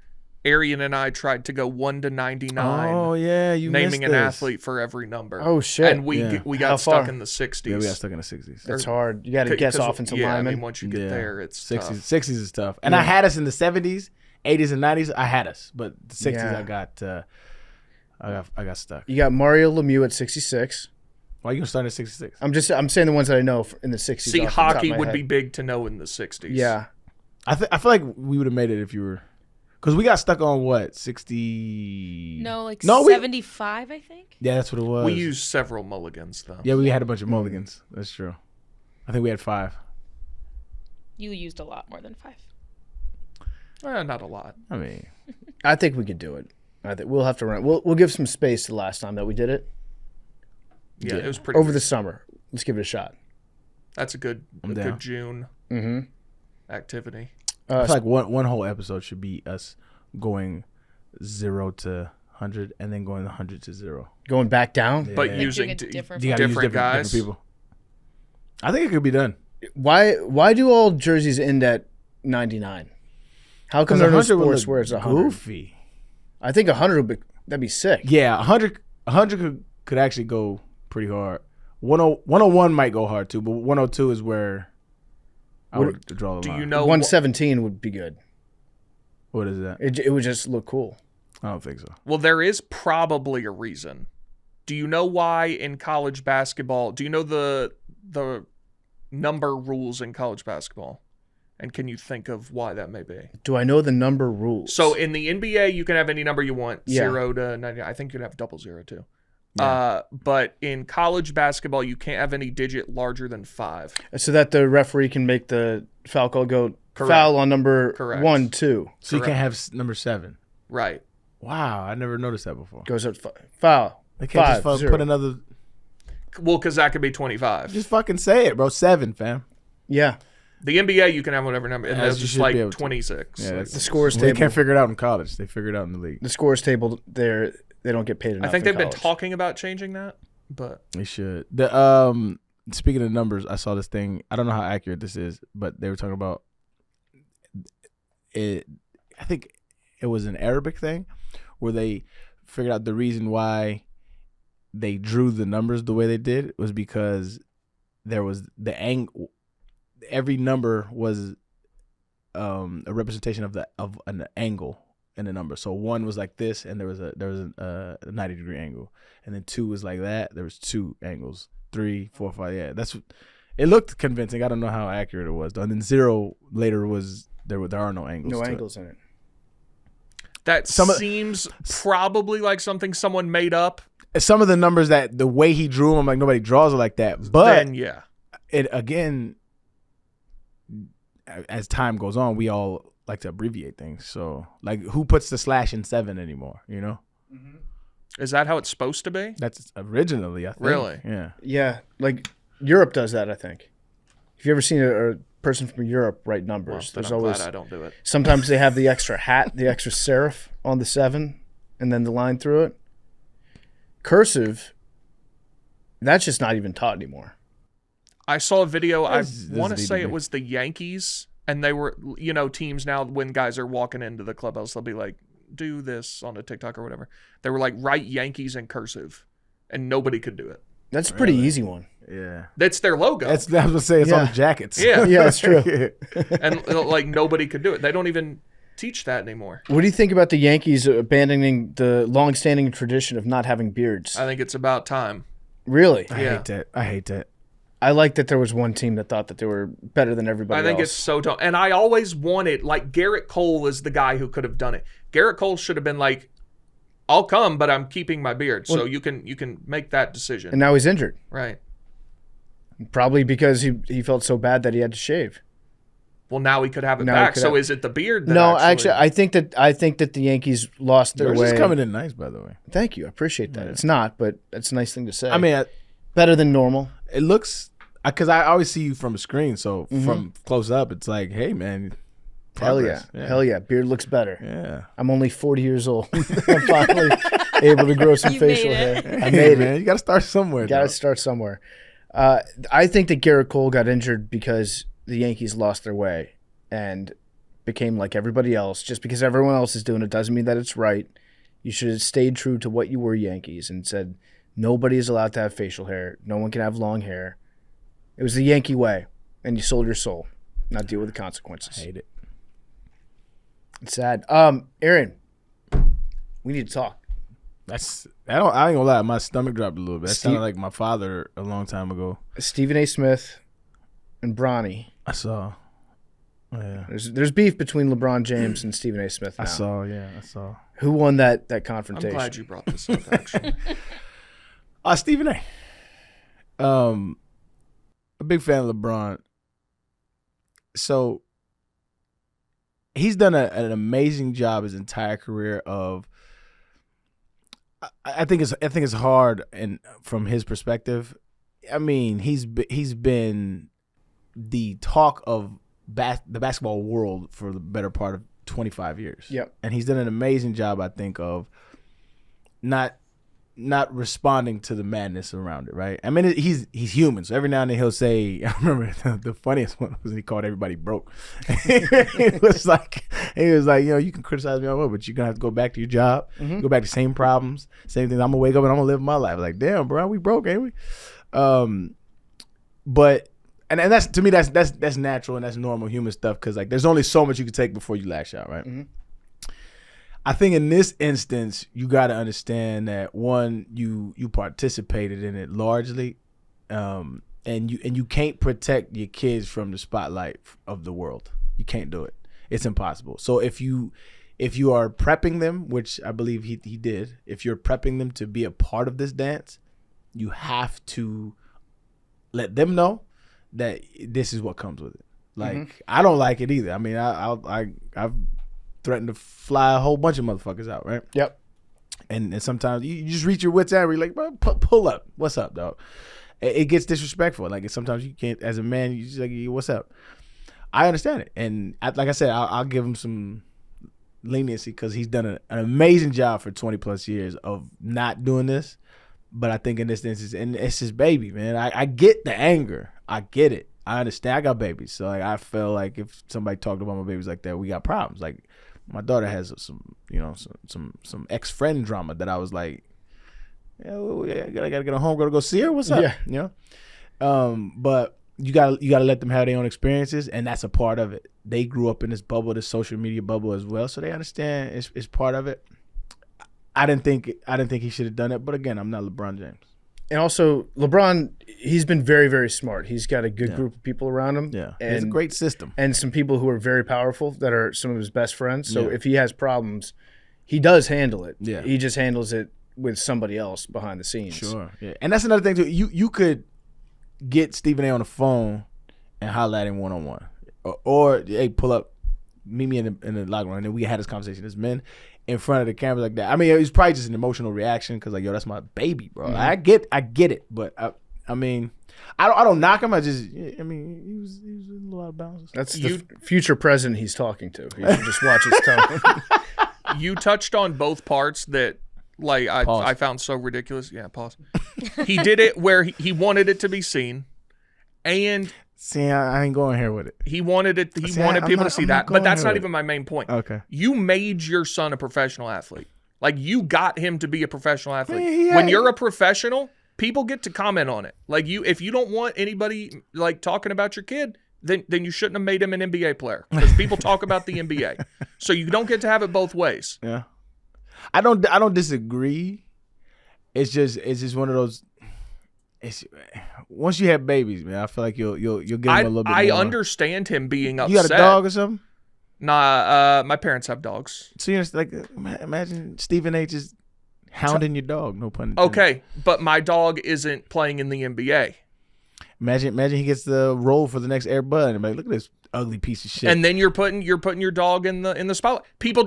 Arian and I tried to go 1 to 99. Oh yeah, you naming missed an this. athlete for every number. Oh shit! And we Yeah. we How got stuck far? in the 60s. Yeah, we got stuck in the 60s. That's hard. You got to guess 'Cause, offensive yeah, lineman. I mean, once you get there, it's 60s. tough. 60s is tough. And I had us in the 70s, 80s, and 90s. I had us, but the 60s Yeah. I got stuck. You got Mario Lemieux at 66. Why you gonna start at 66? I'm saying the ones that I know in the 60s. See, off the top of hockey my would head. be big to know in the 60s. Yeah. I feel like we would have made it if you were, because we got stuck on what 60. No, like No, 75, I think. Yeah, that's what it was. We used several mulligans, though. Yeah, we had a bunch of mulligans. That's true. I think we had 5. You used a lot more than 5. Not a lot. I mean, I think we could do it. I think we'll have to run. We'll give some space the last time that we did it Yeah, it was pretty over good. the summer. Let's give it a shot. That's a good down. June Mm-hmm. activity. I feel like one whole episode should be us going 0 to 100 and then going 100 to 0. Going back down. But Yeah. using Doing it different You gotta use different guys. different people. I think it could be done. Why do all jerseys end at 99? How come there are no 100 would sports look where it's 100? goofy. I think 100 that'd be sick. Yeah, 100 could actually go pretty hard. 101 might go hard too, but 102 is where I would draw the Do line. you know 117 would be good. What is that? It would just look cool. I don't think so. Well, there is probably a reason. Do you know why in college basketball? Do you know the number rules in college basketball? And can you think of why that may be? Do I know the number rules? So in the NBA, you can have any number you want, Yeah. 0 to 99. I think you can have 00 too. Yeah. But in college basketball, you can't have any digit larger than 5. so that the referee can make the foul call go Correct. foul on number Correct. 1, 2. So you Correct. can't have number 7. Right. Wow, I never noticed that before. Goes at foul. They can't 5, just 0. put another. Well, because that could be 25. Just fucking say it, bro. 7, fam. Yeah. The NBA, you can have whatever number, and As that's you just should like be able to. 26. Yeah, Like, that's- The scores They table. can't figure it out in college. They figure it out in the league. The scores table there, they don't get paid enough. I think in they've been college. talking about changing that, but They should. The speaking of numbers, I saw this thing. I don't know how accurate this is, but they were talking about it. I think it was an Arabic thing where they figured out the reason why they drew the numbers the way they did was because there was the angle. Every number was a representation of an angle in the number. So 1 was like this, and there was a 90-degree angle, and then 2 was like that. There was 2 angles, 3, 4, 5. Yeah, that's what it looked convincing. I don't know how accurate it was though. And then 0 later was there are no angles. No to it. angles in it. that seems probably like something someone made up. Some of the numbers that the way he drew them, I'm like nobody draws it like that. But Then yeah, it again, as time goes on, we all like to abbreviate things. So like, who puts the slash in 7 anymore? You know, is that how it's supposed to be? that's originally I think. Really? Yeah. Yeah, like Europe does that, I think. Have you ever seen a person from Europe write Well, numbers? then There's I'm always glad I don't do it. sometimes they have the extra hat, the extra serif on the 7, and then the line through it. Cursive, that's just not even taught anymore. I saw a video. I This want to is say DDB. it was the Yankees, and they were, teams now when guys are walking into the clubhouse, they'll be like, do this on a TikTok or whatever. They were like, write Yankees in cursive, and nobody could do it. That's a pretty easy one. Yeah. That's their logo. I was gonna say it's on Yeah. the jackets. Yeah. Yeah, that's true. And like nobody could do it. They don't even teach that anymore. What do you think about the Yankees abandoning the long-standing tradition of not having beards? I think it's about time. Really? I Yeah. hate that. I hate that. I like that there was one team that thought that they were better than everybody I think else. it's so dumb. And I always wanted, like, Garrett Cole is the guy who could have done it. Garrett Cole should have been like, I'll come, but I'm keeping my beard. So you can make that decision. And now he's injured. Right. Probably because he felt so bad that he had to shave. Well, now he could have it Now he back. could So have- is it the beard? That No, actually, I think that the Yankees lost their Yours way. is coming in nice, by the way. Thank you. I appreciate that. It's not, but it's a nice thing to say. I mean, better than normal. it looks because I always see you from a screen, so Mm-hmm. from close up, it's like, hey, man, Hell yeah. progress. Hell yeah. Beard looks better. Yeah. I'm only 40 years old. I'm finally able to grow some You made facial it. hair. I Hey, made it. man. You got to start somewhere. Got to dog. start somewhere. I think that Garrett Cole got injured because the Yankees lost their way. And became like everybody else. Just because everyone else is doing it doesn't mean that it's right. You should have stayed true to what you were, Yankees, and said nobody is allowed to have facial hair. No one can have long hair. It was the Yankee way, and you sold your soul. Not deal with the consequences. I hate it. It's sad. Arian, we need to talk. I ain't gonna lie, my stomach dropped a little bit. That sounded like my father a long time ago. Stephen A. Smith and Bronny. I saw. Yeah. There's beef between LeBron James and Stephen A. Smith now. I saw. Who won that confrontation? I'm glad you brought this up, actually. Stephen A. A big fan of LeBron. So he's done an amazing job his entire career of. I think it's hard, and from his perspective, I mean he's been the talk of the basketball world for the better part of 25 years. Yep. And he's done an amazing job, I think, of not responding to the madness around it, right? I mean, he's human, so every now and then he'll say, I remember the funniest one was he called everybody broke. He was like, you can criticize me all over, but you're gonna have to go back to your job, go back to same problems, same things. I'm gonna wake up and I'm gonna live my life. Like, damn, bro, we broke, ain't we? But and that's, to me, that's natural and that's normal human stuff, because like there's only so much you can take before you lash out, right? Mm-hmm. I think in this instance, you got to understand that, one, you participated in it largely, and you can't protect your kids from the spotlight of the world. You can't do it. It's impossible. So if you are prepping them, which I believe he did, if you're prepping them to be a part of this dance, you have to let them know that this is what comes with it. Like, I don't like it either. I mean, I've threatened to fly a whole bunch of motherfuckers out, right? Yep. And sometimes you just reach your wits' end where you're like, bro, pull up. What's up, dog? It gets disrespectful. Like, sometimes you can't, as a man, you just like, what's up? I understand it. And like I said, I'll give him some leniency because he's done an amazing job for 20 plus years of not doing this. But I think in this instance, and it's his baby, man. I get the anger. I get it. I understand. I got babies. So like, I feel like if somebody talked about my babies like that, we got problems. Like, my daughter has some ex-friend drama that I was like, I gotta get her home, gotta go see her. What's up? Yeah. You know? But you gotta let them have their own experiences, and that's a part of it. They grew up in this bubble, this social media bubble as well, so they understand it's part of it. I didn't think he should have done it, but again, I'm not LeBron James. And also, LeBron, he's been very, very smart. He's got a good group of people around him. Yeah, and it's a great system. And some people who are very powerful that are some of his best friends. So if he has problems, he does handle it. Yeah. He just handles it with somebody else behind the scenes. Sure. Yeah. And that's another thing, too. You could get Stephen A. on the phone and holler at him one-on-one. Or hey, pull up, meet me in the locker room, and then we had this conversation as men in front of the camera like that. I mean, it was probably just an emotional reaction because, like, yo, that's my baby, bro. I get it, but I mean, I don't knock him. He was a little out of bounds. That's the future president he's talking to. You should just watch his tone. You touched on both parts that, like, I found so ridiculous. Yeah, pause. He did it where he wanted it to be seen, and see, I ain't going here with it. he wanted it. He wanted people to see that, but that's not even my main point. Okay. You made your son a professional athlete. Like, you got him to be a professional athlete. Yeah. When you're a professional, people get to comment on it. Like, if you don't want anybody like talking about your kid, then you shouldn't have made him an NBA player, because people talk about the NBA. So you don't get to have it both ways. Yeah. I don't disagree. It's just one of those. Once you have babies, man, I feel like you'll give them a little bit more. I understand him being upset. You got a dog or something? Nah, my parents have dogs. So you're like, imagine Stephen A. just hounding your dog. No pun intended. Okay, but my dog isn't playing in the NBA. Imagine he gets the role for the next Air Bud, and like, look at this ugly piece of shit. And then you're putting your dog in the spotlight. People,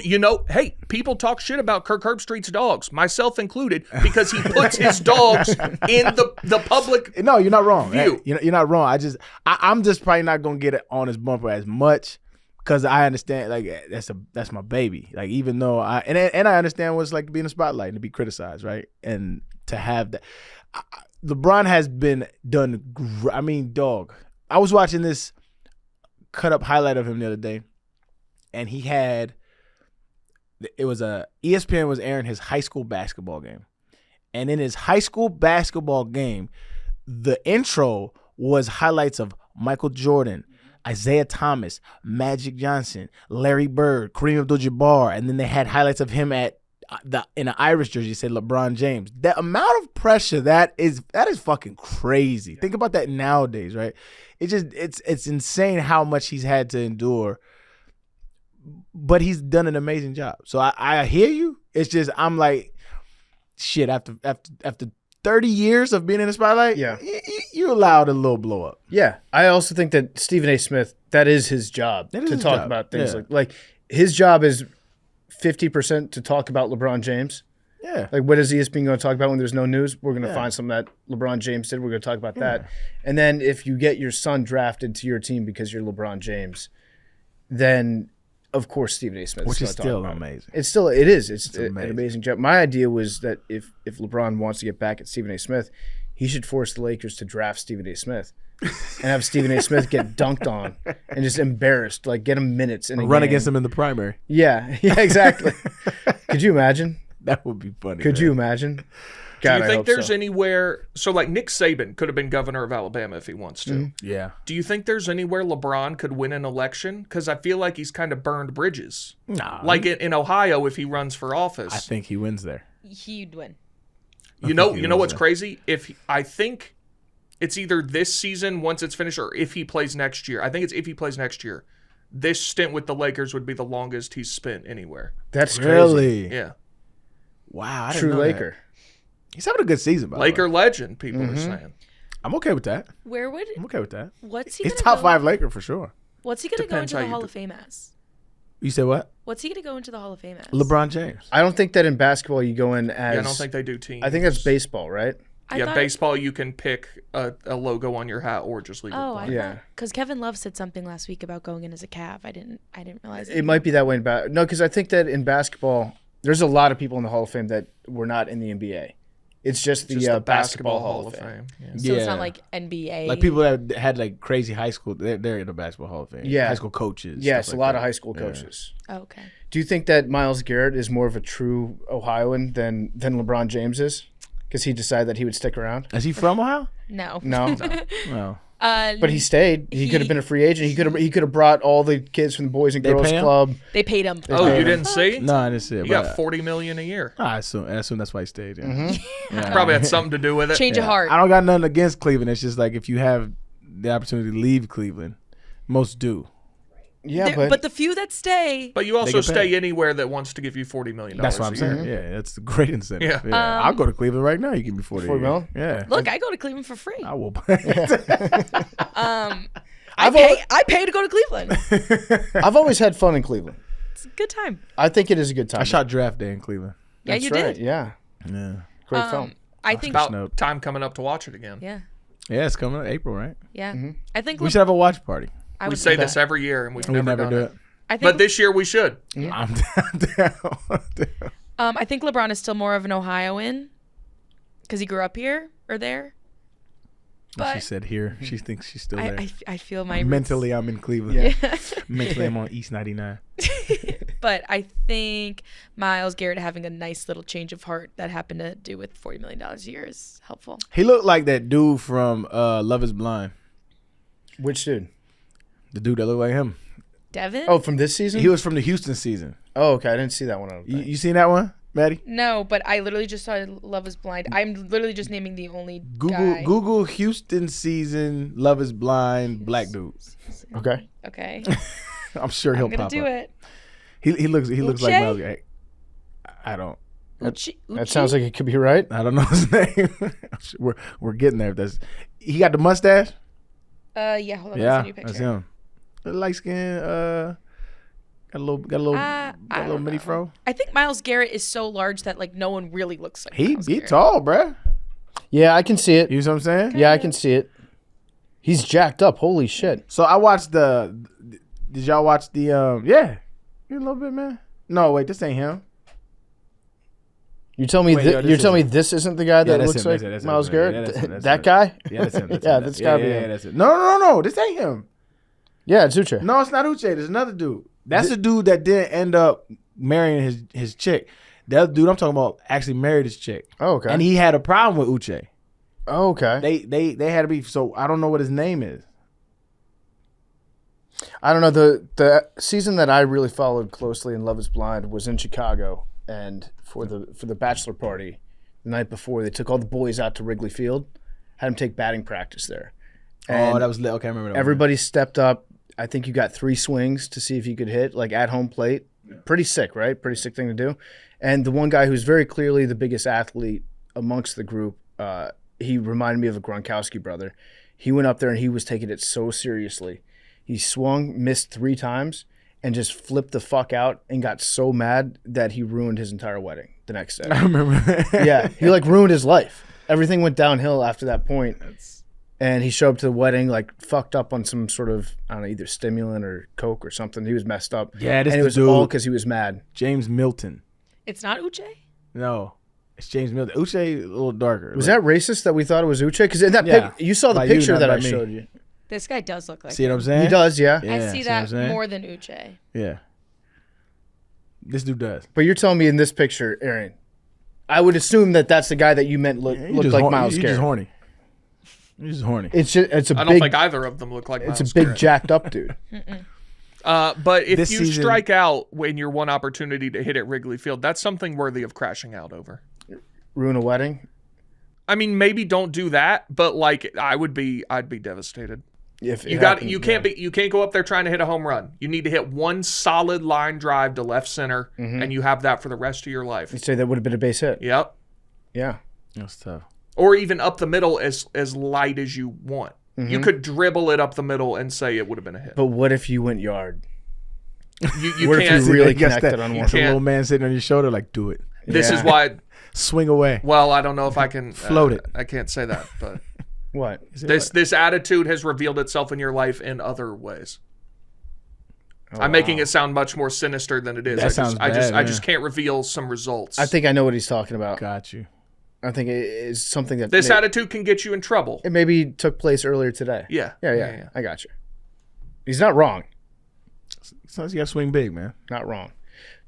people talk shit about Kirk Herbstreit's dogs, myself included, because he puts his dogs in the public. No, you're not wrong. View. You're not wrong. I'm just probably not gonna get it on his bumper as much, because I understand, like, that's my baby. Like, even though I understand what it's like to be in the spotlight and to be criticized, right? And to have that. LeBron has been done. I mean, dog. I was watching this cut up highlight of him the other day, and he had. It was ESPN was airing his high school basketball game, and in his high school basketball game, the intro was highlights of Michael Jordan, Isaiah Thomas, Magic Johnson, Larry Bird, Kareem Abdul-Jabbar, and then they had highlights of him in an Irish jersey. Said LeBron James. The amount of pressure that is fucking crazy. Think about that nowadays, right? It's insane how much he's had to endure. But he's done an amazing job. So I hear you. It's just I'm like, shit. After 30 years of being in the spotlight, Yeah. You allowed a little blow up. Yeah, I also think that Stephen A. Smith, that is his job That is to his talk job. about things Yeah. like his job is 50% to talk about LeBron James. Yeah. Like, what is ESPN going to talk about when there's no news? We're going to Yeah. find something that LeBron James did. We're going to talk about that. And then if you get your son drafted to your team because you're LeBron James, then of course Stephen A. Smith Which is going to talk still about it. amazing. It's an amazing. amazing job. My idea was that if LeBron wants to get back at Stephen A. Smith, he should force the Lakers to draft Stephen A. Smith and have Stephen A. Smith get dunked on and just embarrassed, like get him minutes in a Run game. against him in the primary. Yeah, exactly. Could you imagine? That would be funny. Could man. you imagine? Do God, you I think hope there's so. anywhere? So like Nick Saban could have been governor of Alabama if he wants to. Mm-hmm. Yeah. Do you think there's anywhere LeBron could win an election? Because I feel like he's kind of burned bridges. Nah. Like in Ohio, if he runs for office, I think he wins there. He'd win. you know he what's wins crazy? I think it's either this season once it's finished, or if he plays next year. I think it's if he plays next year. This stint with the Lakers would be the longest he's spent anywhere. That's crazy. Really? Yeah, Wow. I didn't True know that. Laker. He's having a good season, by the Laker way. legend. People are saying. I'm okay with that. Where would I'm okay with that. what's he? He's gonna top go- 5 Laker for sure. What's he gonna go Depends into how the you Hall do- of Fame as? You said what? What's he gonna go into the Hall of Fame as? LeBron James. I don't think that in basketball you go in as. Yeah, I don't think they do teams. I think that's baseball, right? I thought- baseball. You can pick a logo on your hat or just leave it Oh, blank. Yeah. because Kevin Love said something last week about going in as a Cav. I didn't realize It might be that way in no, because I think that in basketball, there's a lot of people in the Hall of Fame that were not in the NBA. It's just the, Just the basketball Hall of Fame. Yeah. So it's Yeah. not like NBA. Like people that had like crazy high school, they're in the basketball Hall of Fame. Yeah. High school coaches. Yes, stuff a like lot that. of high school Yeah. coaches. Oh, okay. Do you think that Myles Garrett is more of a true Ohioan than LeBron James is? Because he decided that he would stick around? Is he from Ohio? No. No. No. But he stayed. He could have been a free agent. He could have brought all the kids from the Boys and They Girls pay him? Club. They paid him. Oh, paid you him. didn't see? No, I didn't see it. He but got $40 million a year. I assume that's why he stayed. Yeah. Mm-hmm. Yeah. Probably had something to do with it. Change of heart. I don't got nothing against Cleveland. It's just like if you have the opportunity to leave Cleveland, most do. Yeah, But the few that stay. But you also get paid. stay anywhere that wants to give you $40 million. That's what I'm a saying. year. Yeah, that's a great incentive. Yeah. I'll go to Cleveland right now. You give me 40 $40 million? Yeah. Look, I go to Cleveland for free. I will. I pay to go to Cleveland. I've always had fun in Cleveland. It's a good time. I think it is a good time. I shot draft day in Cleveland. Yeah, That's you right. did. Yeah. Yeah. Great film. I think. About Snoop. time coming up to watch it again. Yeah. Yeah, it's coming up April, right? Yeah. Mm-hmm. I think. We should have a watch party. I We would say do this that. every year, and we've We never never done do it. it. I think. But this year we should. I'm down. I think LeBron is still more of an Ohioan because he grew up here or there. She But said here. She thinks she's still there. I feel my roots. Mentally, I'm in Cleveland. Yeah. Mentally, I'm on East 99. But I think Myles Garrett having a nice little change of heart that happened to do with $40 million a year is helpful. He looked like that dude from Love is Blind. Which dude? The dude that looked like him. Devin? Oh, from this season? He was from the Houston season. Oh, okay. I didn't see that one. I don't think. You seen that one, Maddie? No, but I literally just saw Love is Blind. I'm literally just naming the only guy. Google Houston season Love is Blind black dude. Okay. Okay. I'm sure he'll I'm going pop to do up. it. He looks like Uche? Myles Garrett. I don't That sounds like it could be right. I don't know his name. we're getting there. He got the mustache. Yeah, hold on. Yeah, I'll send you a that's picture. him. The light skin. Got a little I don't mini know. fro. I think Myles Garrett is so large that like no one really looks like He Myles be Garrett. tall, bruh. Yeah, I can see it. You know what I'm saying? Yeah, I can see it. He's jacked up. Holy shit. So I watched Did y'all watch the? Yeah, you a little bit, man. No, wait, this ain't him. You tell me Wait, yo, you're this telling me isn't- this isn't the guy that that's looks him, like that's him, Myles that's him. Garrett? Yeah, that's him, that's That him. guy? Yeah, that's him. That's Yeah, him, that's gotta be yeah, him. that's it. No, this ain't him. Yeah, it's Uche. No, it's not Uche. There's another dude. That's the dude that didn't end up marrying his chick. The other dude I'm talking about actually married his chick. Oh, okay. And he had a problem with Uche. Oh, okay. They had to be. So I don't know what his name is. I don't know. The season that I really followed closely in Love Is Blind was in Chicago, and for the bachelor party the night before, they took all the boys out to Wrigley Field, had them take batting practice there. And that was lit. Okay, I remember that. everybody stepped up. I think you got 3 swings to see if you could hit, like at home plate. Pretty sick, right? Pretty sick thing to do. And the one guy who's very clearly the biggest athlete amongst the group, he reminded me of a Gronkowski brother. He went up there and he was taking it so seriously. He swung, missed 3 times, and just flipped the fuck out and got so mad that he ruined his entire wedding the next day. I remember that. Yeah, he like ruined his life. Everything went downhill after that point. And he showed up to the wedding like fucked up on some sort of, I don't know, either stimulant or coke or something. He was messed up. Yeah, this and it was dude, all because he was mad. James Milton. It's not Uche? No, it's James Milton. Uche a little darker. Was that racist that we thought it was Uche? Because in that you saw the By you, picture not that by I me. showed you. This guy does look like See what him. I'm saying? He does, yeah. Yeah, I see what that I'm saying? more than Uche. Yeah. This dude does. But you're telling me in this picture, Arian, I would assume that that's the guy that you meant looked like Miles You're Garrett. just horny. You're just horny. It's a I don't big, think either of them look like it's Miles a big Garrett. jacked up dude. But if This you season- strike out when your one opportunity to hit at Wrigley Field, that's something worthy of crashing out over. Ruin a wedding. I mean, maybe don't do that, but like I'd be devastated. If it You happened, can't go up there trying to hit a home run. You need to hit one solid line drive to left center, and you have that for the rest of your life. You'd say that would have been a base hit. Yep. Yeah. That's tough. Or even up the middle as light as you want. You could dribble it up the middle and say it would have been a hit. But what if you went yard? You What if can't. you really Guess connected that. on one? It's a can't. little man sitting on your shoulder like, do it. This is Yeah. why. Swing away. Well, I don't know if I can Float it. I can't say that, but What? this attitude has revealed itself in your life in other ways. Oh, I'm making it sound much more sinister than it is. That sounds I bad, just can't reveal some results. I think I know what he's talking about. Got you. I think it is something that this attitude can get you in trouble. it maybe took place earlier today. Yeah. Yeah. I got you. He's not wrong. Sometimes you got to swing big, man. Not wrong.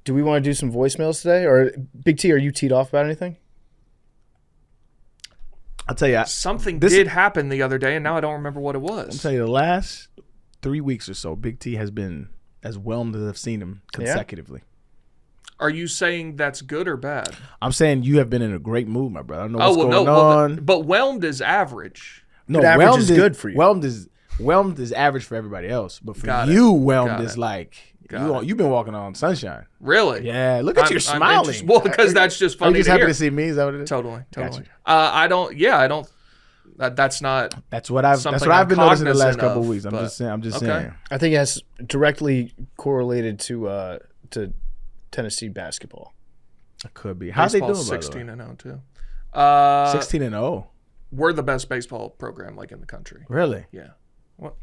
Do we want to do some voicemails today? Or Big T, are you teed off about anything? I'll tell you. Something This- did happen the other day, and now I don't remember what it I'll was. tell you, the last 3 weeks or so, Big T has been as whelmed as I've seen him consecutively. Are you saying that's good or bad? I'm saying you have been in a great mood, my brother. I don't know what's going on. But whelmed is average. No, Good average whelmed is good for you. Whelmed is average for everybody else, but for Got it. you, whelmed Got is it. like Got you've been walking on sunshine. Really? Yeah, look at you smiling. Well, because that's just Are you funny just to happy hear. to see me? Is that what it is? Totally. you. I don't. That's not. That's what I've Something I've been I'm noticing the last cognizant couple of, of weeks. I'm but- just Okay. saying. I think it has directly correlated to Tennessee basketball. It could be. How's they doing? Baseball's By the 16 way? and 0 too. 16-0. We're the best baseball program like in the country. Really? Yeah. What?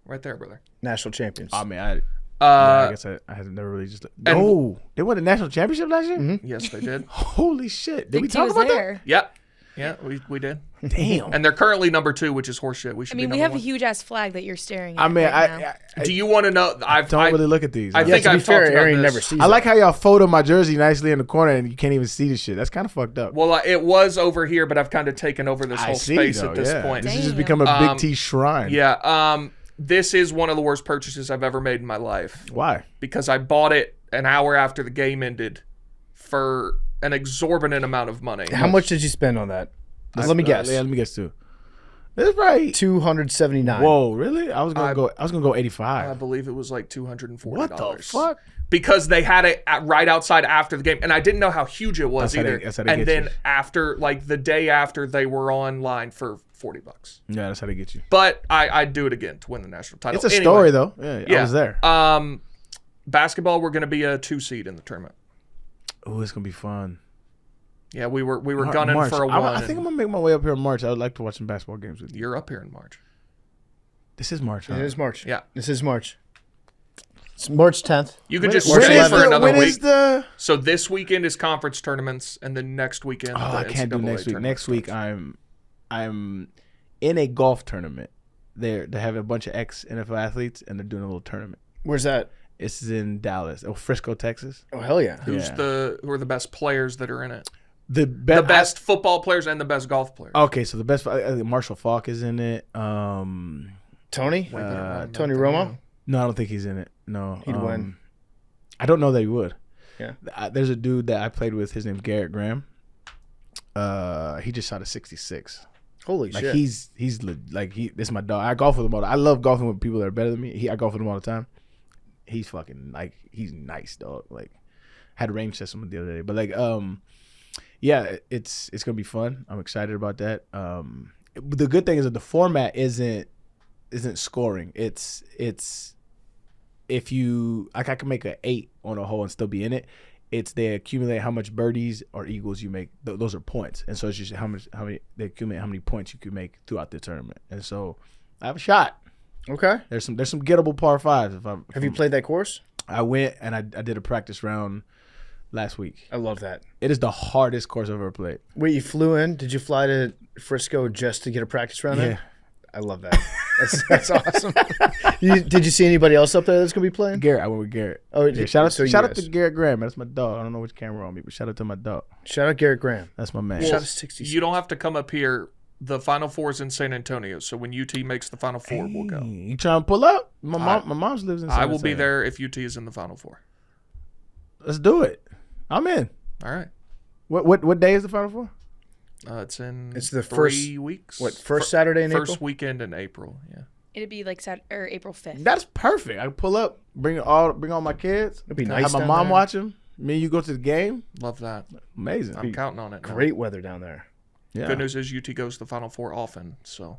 Right there, brother. National champions. I mean, I Uh, guess I have never really just. and- No, they won the national championship last year. yes, they did. Holy shit! Did we Big T talk was about there. Yep. Yeah, we did. that? Damn. And they're currently number 2, which is horseshit. We should I mean, be we number have a 1. huge ass flag that you're staring at. I mean, right now. I Do you want to know? don't really look at these. I man. yeah, think to be I've fair, talked about Arian this. never sees I it. like how y'all photo my jersey nicely in the corner and you can't even see the shit. That's kind of fucked up. Well, it was over here, but I've kind of taken over this I whole see, space though, at this yeah. point. This has just Damn. become a Big T shrine. Yeah. This is one of the worst purchases I've ever made in my life Why? because I bought it an hour after the game ended for an exorbitant amount of money. How much did you spend on that? Let me guess. Yeah, let me guess too. It's right. 279. Whoa, really? I was gonna I- go. I was gonna go I 85. believe it was like $240. What the fuck? Because they had it right outside after the game, and I didn't know how huge it was That's how they- either. that's how they And get then you. after, like the day after, they were online for $40. Yeah, that's how they get you. But I'd do it again to win the national title. It's a Anyway, story though. Yeah, I was there. Basketball, we're going to be a 2 seed in the tournament. Oh, it's gonna be fun. Yeah, we were gunning March. for a 1. I think I'm gonna make my way up here in March. I would like to watch some basketball games with you. You're up here in March. This is March. Huh? It is March. Yeah. This is March. It's March 10th. You could When- just when stay is for the- another when week. is the? So this weekend is conference tournaments, and then next weekend. Oh, the I can't do NCAA next week. tournament Next week, starts. I'm in a golf tournament. They have a bunch of ex NFL athletes, and they're doing a little tournament. Where's that? It's in Dallas, Frisco, Texas. Oh hell yeah! Who are the best players that are in it? The best football players and the best golf players. Okay, so the best Marshall Faulk is in it. Tony Tony Romo. No, I don't think he's in it. No, He'd win. I don't know that he would. Yeah. There's a dude that I played with. His name's Garrett Graham. He just shot a 66. Holy Like shit! this is my dog. I golf with him all. I love golfing with people that are better than me. I golf with him all the time. He's fucking like he's nice, dog. Like had a range test with him the other day, but like yeah, it's gonna be fun. I'm excited about that. The good thing is that the format isn't scoring. It's if you like, I can make an 8 on a hole and still be in it. It's they accumulate how much birdies or eagles you make. Those are points, and so it's just how many they accumulate how many points you can make throughout the tournament. And so I have a shot. Okay. There's some gettable par fives. Have you played that course? I went and I did a practice round last week. I love that. It is the hardest course I've ever played. Wait, you flew in? Did you fly to Frisco just to get a practice round? Yeah. In? I love that. That's awesome. Did you see anybody else up there that's gonna be playing? Garrett, I went with Garrett. Oh, Yeah, shout out yes. to Garrett Graham. That's my dog. I don't know which camera on me, but shout out to my dog. Shout out Garrett Graham. That's my man. Well, Shout out 66. You don't have to come up here. The Final Four is in San Antonio, so when UT makes the Final Four, we'll go. You trying to pull up? My mom's lives in San I will be Antonio. there if UT is in the Final Four. Let's do it. I'm in. All right. What day is the Final Four? It's the 3 weeks. First Saturday in first April? weekend in April. Yeah. It'd be like April 5th. That's perfect. I pull up, bring all my kids. It'd be Have nice my down mom there. watch them. Me and you go to the game. Love that. Amazing. I'm counting on it. now. Great weather down there. Yeah. Good news is UT goes to the Final Four often. So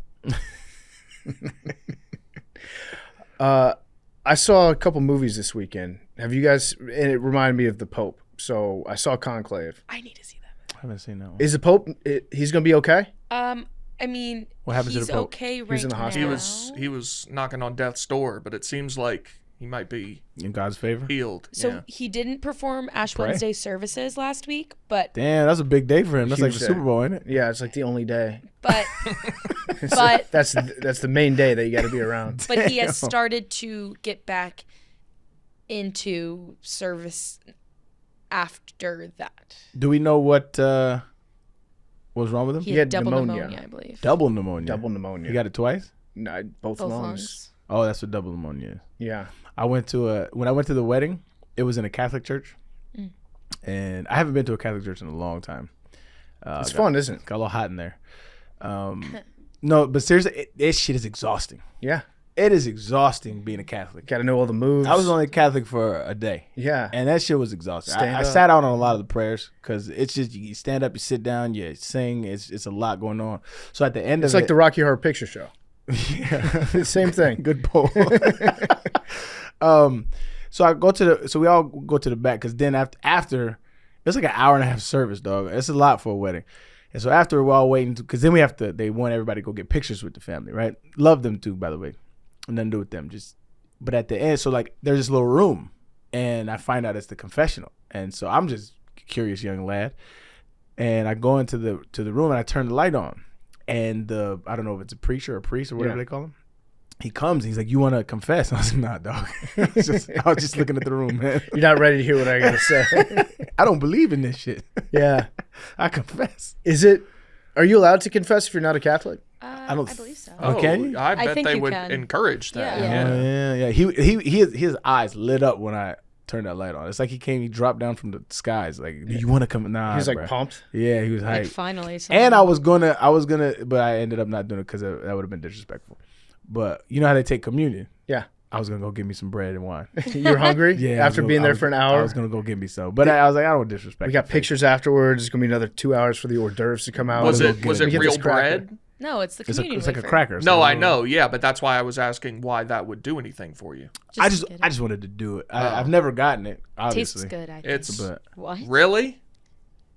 I saw a couple movies this weekend. Have you guys? And it reminded me of the Pope. So I saw Conclave. I need to see that. I haven't seen that one. Is the Pope? He's gonna be okay? I mean, What happened to he's the Pope? okay right was in the hospital. now. he was knocking on death's door, but it seems like he might be In God's favor? healed. So yeah. he didn't perform Ash Pray. Wednesday services last week, but Damn, that's a big day for him. That's like Huge the day. Super Bowl, ain't it? Yeah, it's like the only day. but but That's the main day that you got to be around. but he has started to get back into service after that. Do we know what was wrong with him? He had had double pneumonia. pneumonia, I believe. Double pneumonia. Double pneumonia. You got it twice? No, both Both lungs. lungs. Oh, that's what double pneumonia is. Yeah. When I went to the wedding, it was in a Catholic church. Mm. And I haven't been to a Catholic church in a long time. It's fun, isn't it? Got a little hot in there. No, but seriously, this shit is exhausting. Yeah. It is exhausting being a Catholic. Got to know all the moves. I was only Catholic for a day. Yeah. And that shit was exhausting. Stand I up. sat out on a lot of the prayers because it's just you stand up, you sit down, you sing. It's a lot going on. So at the end It's of like the Rocky Horror Picture Show. yeah. Same thing. Good poll. So we all go to the back because then after it's like an hour and a half service, dog. It's a lot for a wedding. And so after we're all waiting because then they want everybody to go get pictures with the family, right? Love them too, by the way. Nothing to do with them. But at the end, so like there's this little room and I find out it's the confessional. And so I'm just a curious young lad. And I go into the room and I turn the light on. And I don't know if it's a preacher or priest or whatever they call him. He comes and he's like, "You want to confess?" And I was like, "Nah, dog." I was just looking at the room, man. You're not ready to hear what I got to say. I don't believe in this shit. Yeah. I confess. Are you allowed to confess if you're not a Catholic? I believe so. Oh, can you? I bet think they you would can. encourage that. Yeah. Yeah. His eyes lit up when I turned that light on. It's like he dropped down from the skies. Like, do you want to come? Nah. He's like bro. pumped. Yeah, he was hyped. Like finally. And I was gonna, but I ended up not doing it because that would have been disrespectful. But you know how they take communion? Yeah. I was gonna go get me some bread and wine. You're hungry? Yeah. After being there for an hour? I was gonna go get me some, but I was like, I don't disrespect. We got the faith. pictures afterwards. It's going to be another 2 hours for the hors d'oeuvres to come out. Was Let me it go was get it Get real this cracker. bread? No, it's the It's communion like a wafer. cracker. No, I So- know. Yeah, but that's why I was asking why that would do anything for you. I get it. just wanted to do it. I've never gotten it. Obviously. Tastes good, I think. It's But What? really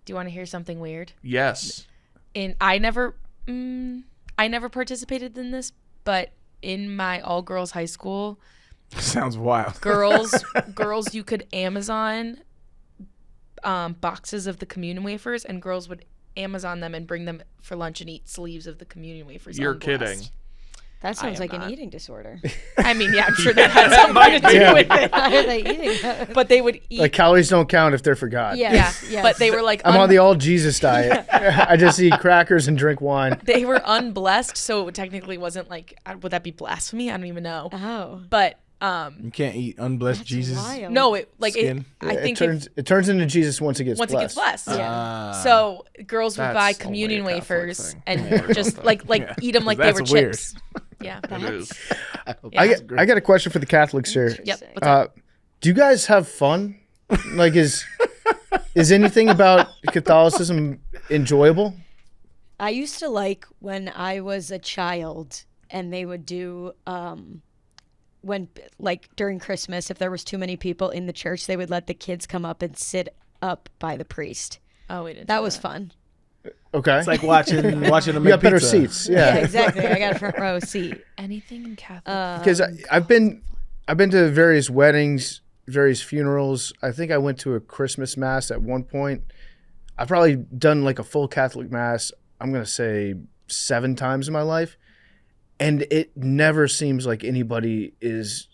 Do you want to hear something weird? yes. I never participated in this, but in my all-girls high school, sounds wild. girls you could Amazon boxes of the communion wafers, and girls would Amazon them and bring them for lunch and eat sleeves of the communion wafers. You're unblessed. kidding. That sounds am like an not. eating disorder. I mean, yeah, I'm sure that had something to do Yeah. with it. Why are they eating that? But they would eat. Like calories don't count if they're for God. Yes, yeah, yes. but they were like I'm on the all Jesus diet. I just eat crackers and drink wine. they were unblessed, so it technically wasn't like would that be blasphemy? I don't even know. Oh. But You can't eat unblessed That's Jesus. wild. no, it like it. Skin. I think it turns into Jesus once it gets once it gets blessed. Yeah. So girls would That's buy only communion a Catholic wafers thing. and Don't worry just about like that. eat them like they were That's weird. chips. Yeah. It is. I got a question for the Catholics here. Yep. What's up? Do you guys have fun? Like, is anything about Catholicism enjoyable? I used to like when I was a child and they would do when like during Christmas, if there was too many people in the church, they would let the kids come up and sit up by the priest. Oh, we didn't. That do was fun. Okay. It's like watching them you make got better pizza. seats. Yeah, Yeah. exactly. I got a front row seat. anything in Catholic. Because I've been to various weddings, various funerals. I think I went to a Christmas mass at one point. I've probably done like a full Catholic mass, I'm going to say 7 times in my life. And it never seems like anybody is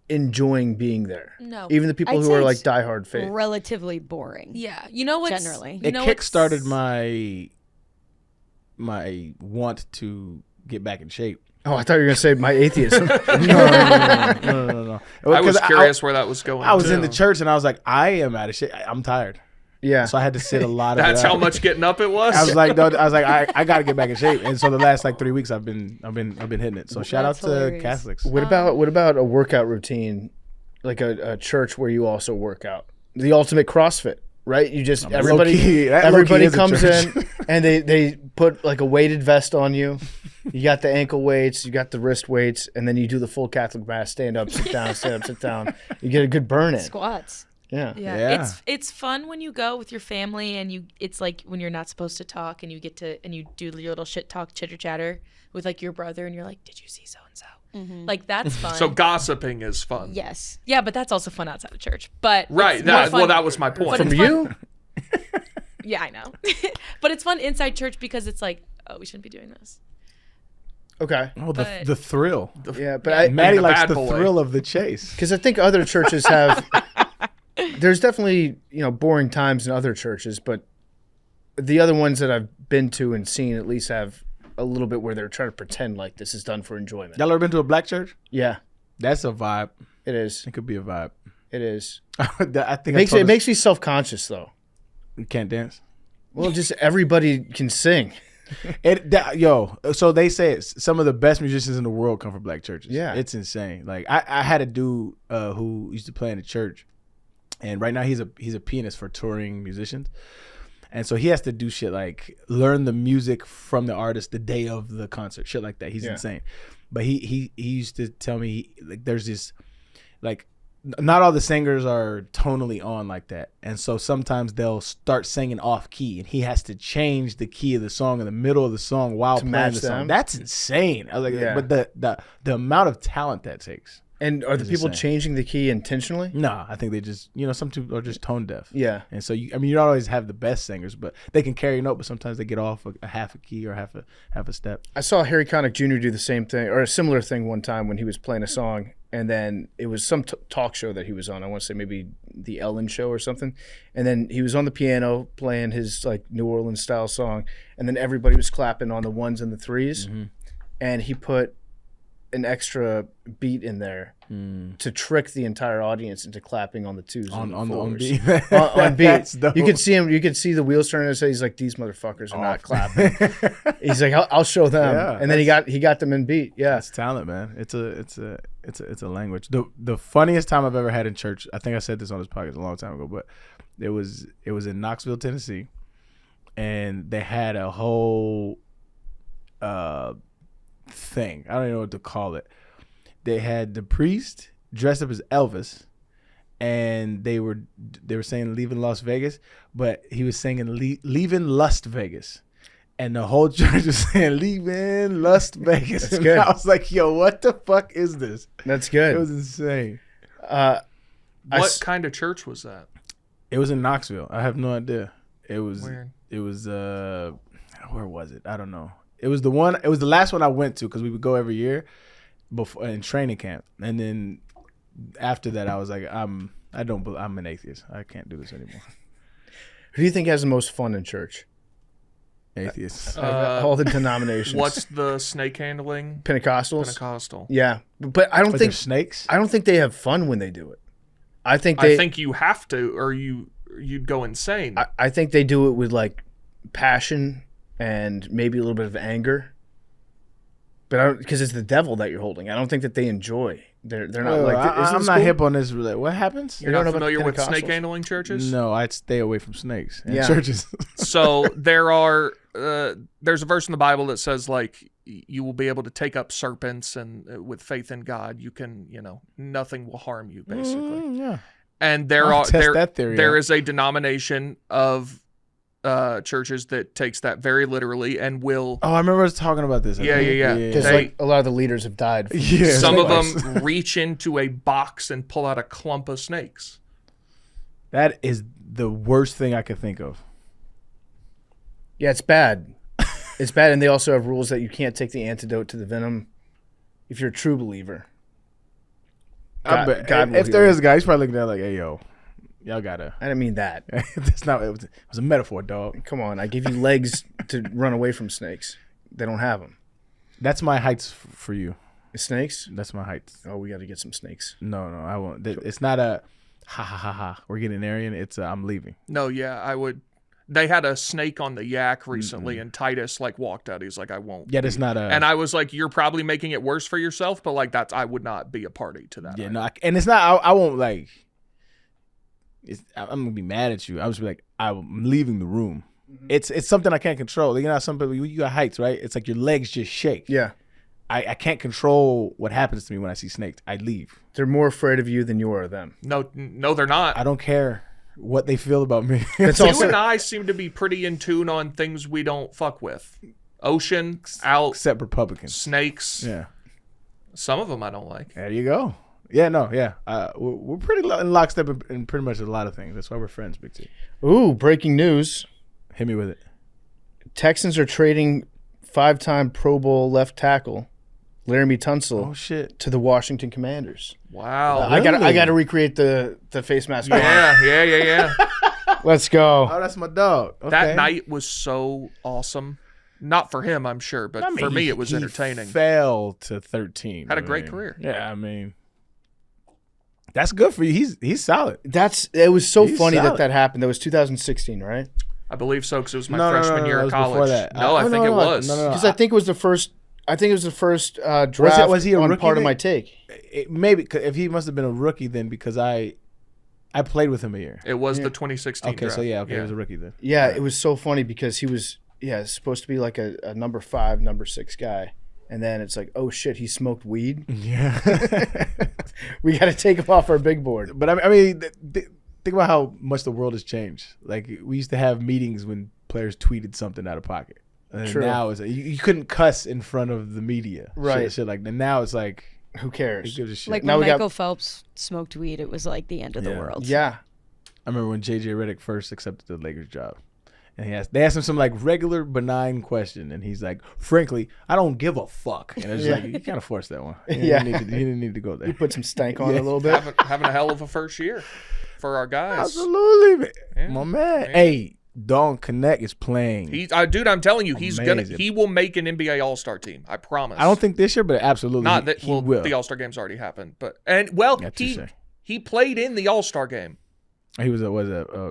enjoying being there. No. Even the people I'd who are say like it's diehard faith. Relatively boring. Yeah. You know what's Generally. You It know kickstarted what's- my want to get back in shape. Oh, I thought you were going to say my atheism. No. I was 'Cause curious where that was going. I was in the too. church and I was like, I am out of shape. I'm tired. Yeah. So I had to sit a lot of That's it out. how much getting up it was. I was like, I got to get back in shape. And so the last like 3 weeks, I've been hitting it. So shout out That's to hilarious. Catholics. What about a workout routine, like a church where you also work out? The ultimate CrossFit, right? You just low-key- that everybody low-key is a comes church. in and they put like a weighted vest on you. You got the ankle weights, you got the wrist weights, and then you do the full Catholic mass: stand up, sit down, stand up, sit down. You get a good burn in. Squats. Yeah. Yeah. Yeah. It's fun when you go with your family and it's like when you're not supposed to talk and you get to and you do your little shit talk chitter chatter with like your brother and you're like, did you see so and so? Like that's fun. So gossiping is fun. Yes. yeah, but that's also fun outside of church. But Right. it's more That, fun- well, that was my point. But From it's fun- you? Yeah, I know. But it's fun inside church because it's like, oh, we shouldn't be doing this. Okay. Oh, But- the thrill. Yeah, but Maddie the likes bad the boy. thrill of the chase. because I think other churches have. There's definitely boring times in other churches, but the other ones that I've been to and seen at least have a little bit where they're trying to pretend like this is done for enjoyment. Y'all ever been to a black church? Yeah, That's a vibe. it is. It could be a vibe. It is. I think It makes me self-conscious though. you can't dance. Well, just everybody can sing. So they say some of the best musicians in the world come from black churches. Yeah. It's insane. Like I had a dude who used to play in the church, and right now he's a pianist for touring musicians. And so he has to do shit like learn the music from the artist the day of the concert, shit like that. He's insane. But he used to tell me like there's this like not all the singers are tonally on like that. And so sometimes they'll start singing off key and he has to change the key of the song in the middle of the song while playing match the song. them? That's insane. I was like, Yeah. but the amount of talent that takes. And are the It's people insane. changing the key intentionally? No, I think they just, some people are just tone deaf. Yeah. And so you don't always have the best singers, but they can carry a note, but sometimes they get off a half a key or half a step. I saw Harry Connick Jr. do the same thing or a similar thing one time when he was playing a song, and then it was some talk show that he was on. I want to say maybe the Ellen Show or something. And then he was on the piano playing his like New Orleans style song, and then everybody was clapping on the ones and the threes, and he put an extra beat in there to trick the entire audience into clapping on the twos and the On fours. beat. on beat. That's dope. You could see him. You could see the wheels turning. And say he's like, these motherfuckers are not clapping. He's like, I'll show them. Yeah, and then he got them in beat. Yeah. It's talent, man. It's a language. The funniest time I've ever had in church, I think I said this on this podcast a long time ago, but it was in Knoxville, Tennessee, and they had a whole thing. I don't even know what to call it. They had the priest dressed up as Elvis, and they were saying "Leaving Las Vegas," but he was singing "Leaving Lust Vegas," and the whole church was saying "Leaving Lust Vegas." That's And good. I was like, "Yo, what the fuck is this?" That's good. It was insane. What kind of church was that? It was in Knoxville. I have no idea. It was. Weird. It was. Where was it? I don't know. It was the last one I went to because we would go every year before in training camp, and then after that I was like, I'm an atheist. I can't do this anymore. Who do you think has the most fun in church? Atheists. All the denominations. What's the snake handling? Pentecostals? Pentecostal. Yeah, but I don't But think they're snakes. I don't think they have fun when they do it. I think you have to, or you'd go insane. I think they do it with like passion and maybe a little bit of anger. But because it's the devil that you're holding, I don't think that they enjoy. They're not like. I'm not hip on this. What happens? You're not familiar with snake handling churches? No, I'd stay away from snakes and Yeah. churches. So there's a verse in the Bible that says like you will be able to take up serpents, and with faith in God, you can, nothing will harm you, basically. Yeah. And I'll test that theory there out. is a denomination of churches that takes that very literally and will. Oh, I remember us talking about this. Yeah. Because like a lot of the leaders have died. From Yeah. Some of snake them reach into a box and pull out a clump of snakes. That is the worst thing I could think of. Yeah, it's bad. It's bad, and they also have rules that you can't take the antidote to the venom if you're a true believer. I bet. God will If there heal is a guy, he's probably looking at it like, hey, yo, y'all gotta. I didn't mean that. That's not. It was a metaphor, dog. Come on, I give you legs to run away from snakes. They don't have them. That's my heights for you. Snakes? That's my heights. Oh, we got to get some snakes. No, I won't. It's not a ha ha ha ha. We're getting Arian. It's I'm leaving. No, yeah, I would. They had a snake on the yak recently, and Titus walked out. He's like, I won't. Yeah, that's not a. And I was like, you're probably making it worse for yourself, but like I would not be a party to that. Yeah, no, and it's not. I won't like. I'm gonna be mad at you. I was like, I'm leaving the room. It's something I can't control. Some people, you got heights, right? It's like your legs just shake. Yeah. I can't control what happens to me when I see snakes. I leave. They're more afraid of you than you are of them. No, they're not. I don't care what they feel about me. It's You also and I seem to be pretty in tune on things we don't fuck with. Ocean, out, Except Republicans. snakes. Yeah. Some of them I don't like. There you go. Yeah, no, yeah. We're pretty in lockstep in pretty much a lot of things. That's why we're friends, Big T. Ooh, breaking news. Hit me with it. Texans are trading 5-time Pro Bowl left tackle Laremy Tunsil Oh, shit. to the Washington Commanders. Wow. I got to recreate the face mask. Yeah. Let's go. Oh, that's my dog. Okay. That night was so awesome. Not for him, I'm sure, but I mean, for me, it was he entertaining. Fell to 13. Had a great career. Yeah, I mean, that's good for you. He's solid. It was so He's funny solid. that happened. That was 2016, right? I believe so, because it was my No, freshman year that of was before college. that. No, I think it was. No. Because I think it was the first. I think it was the first draft was he a on rookie part of then? my take. Maybe 'cause if he must have been a rookie then because I played with him a year. It was the 2016 Okay, draft. so yeah, he was a rookie then. Yeah, it was so funny because he was supposed to be like a number 5, number 6 guy, and then it's like, oh shit, he smoked weed. Yeah. We got to take him off our big board. But I mean, think about how much the world has changed. Like we used to have meetings when players tweeted something out of pocket. And True. now it's you couldn't cuss in front of the media. Right. Shit like that. Now it's like Who who cares? gives a shit. Like Now when we got- Michael Phelps smoked weed, it was like the end of the Yeah. world. Yeah, I remember when JJ Redick first accepted the Lakers job. And they asked him some like regular benign question, and he's like, "Frankly, I don't give a fuck." And it's Yeah. like you kind of forced that one. He Yeah. didn't need to go there. you put some stank on it Yeah. a little bit. Having a hell of a first year for our guys. Absolutely, Yeah. my man. Yeah. Hey, Don Connect is playing. Dude, I'm telling you, Amazing. he will make an NBA All-Star team. I promise. I don't think this year, but absolutely, Not that. he Well, will. the All-Star game's already happened, Yeah, touche. he played in the All-Star game. He was He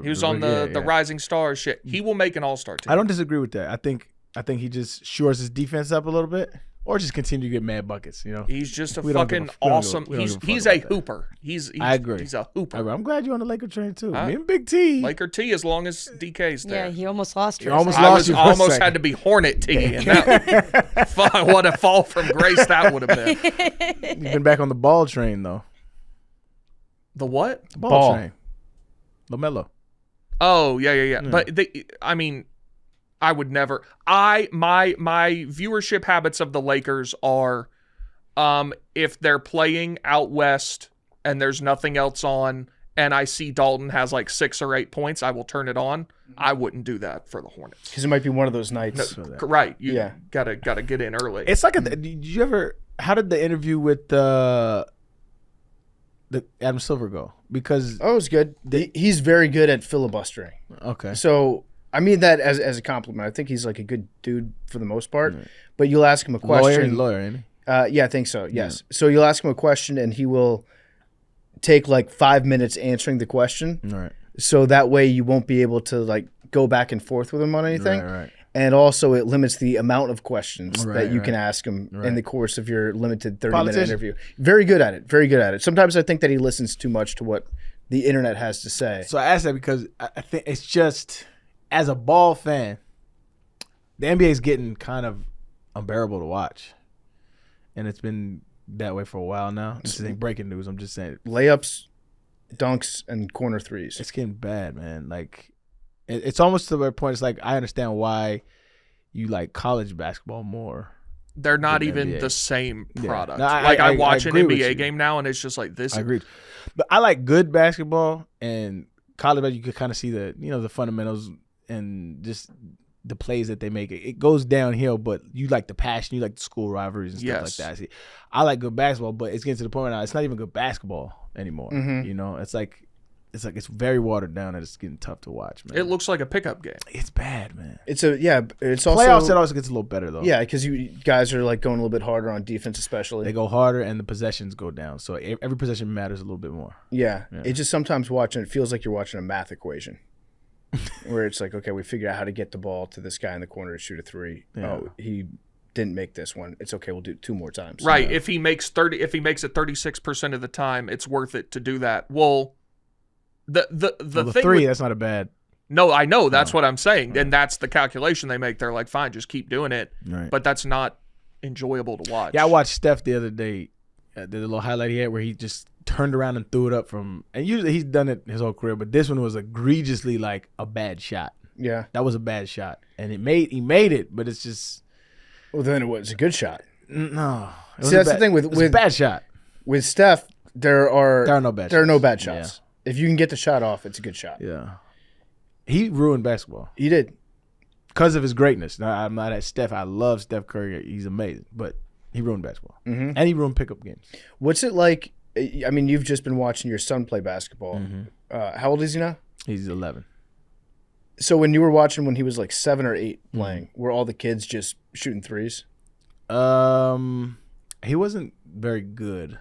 was on the Rising Stars shit. He will make an All-Star team. I don't disagree with that. I think he just shores his defense up a little bit, or just continue to get mad buckets. You know, He's just a We don't give fucking a- we don't give a- awesome. we don't give a fuck He's a about that. hooper. He's I agree. He's a hooper. I'm glad you're on the Laker train too. Huh? Me and Big T. Laker T, as long as DK's there. Yeah, he almost lost You for a almost second. lost you for a almost second. had to be Hornet T, and that fuck, what a fall from grace that would have been. You've been back on the ball train though. The what? The ball Ball. train. LaMelo. Oh yeah. But I would never. My viewership habits of the Lakers are, if they're playing out west and there's nothing else on, and I see Dalton has like 6 or 8 points, I will turn it on. I wouldn't do that for the Hornets. Because it might be one of those nights. Right. You gotta get in early. It's like did you ever? How did the interview with the Adam Silver go? Because it was good. He's very good at filibustering. Okay. So I mean that as a compliment. I think he's like a good dude for the most part. Right. But you'll ask him a question. Lawyer, ain't he? Yeah, I think so. Yes. Yeah. So you'll ask him a question, and he will take like 5 minutes answering the question. Right. So that way you won't be able to like go back and forth with him on anything. Right. And also it limits the amount of questions that you can ask him in the course of your limited 30-minute interview. Very good at it. Very good at it. Sometimes I think that he listens too much to what the internet has to say. So I asked that because I think it's just, as a ball fan, the NBA is getting kind of unbearable to watch. And it's been that way for a while now. This ain't breaking news. I'm just saying. Layups, dunks, and corner threes. It's getting bad, man. Like, it's almost to the point. It's like I understand why you like college basketball more. They're not even the same product. No, I watch an NBA game now, and it's just like this. I agree, but I like good basketball, and college basketball. You could kind of see the fundamentals and just the plays that they make. It goes downhill, but you like the passion, you like the school rivalries and stuff like that. I like good basketball, but it's getting to the point now. It's not even good basketball anymore. Mm-hmm. You know, it's it's very watered down and it's getting tough to watch, man. It looks like a pickup game. It's bad, man. It's also playoffs. It also gets a little better though. Yeah, because you guys are like going a little bit harder on defense, especially. They go harder and the possessions go down, so every possession matters a little bit more. Yeah. It just sometimes it feels like you're watching a math equation, where it's like, okay, we figured out how to get the ball to this guy in the corner to shoot a 3. Yeah. Oh, he didn't make this one. It's okay. We'll do it 2 more times. Right. If he makes it 36% of the time, it's worth it to do that. Well. The thing 3, that's not a bad. No, I know. That's what I'm saying. And that's the calculation they make. They're like, fine, just keep doing it. Right. But that's not enjoyable to watch. Yeah, I watched Steph the other day. The little highlight he had where he just turned around and threw it up from. And usually he's done it his whole career, but this one was egregiously like a bad shot. Yeah. That was a bad shot. And he made it, but it's just. Well, then it was a good shot. No. See, that's the thing with a bad shot. With Steph, there are no bad shots. Yeah. If you can get the shot off, it's a good shot. Yeah. He ruined basketball. He did. Because of his greatness. Now, I'm not at Steph. I love Steph Curry. He's amazing. But he ruined basketball. Mm-hmm. And he ruined pickup games. What's it like? I mean, you've just been watching your son play basketball. Mm-hmm. How old is he now? He's 11. So when you were watching when he was like 7 or 8 playing, were all the kids just shooting threes? He wasn't very good.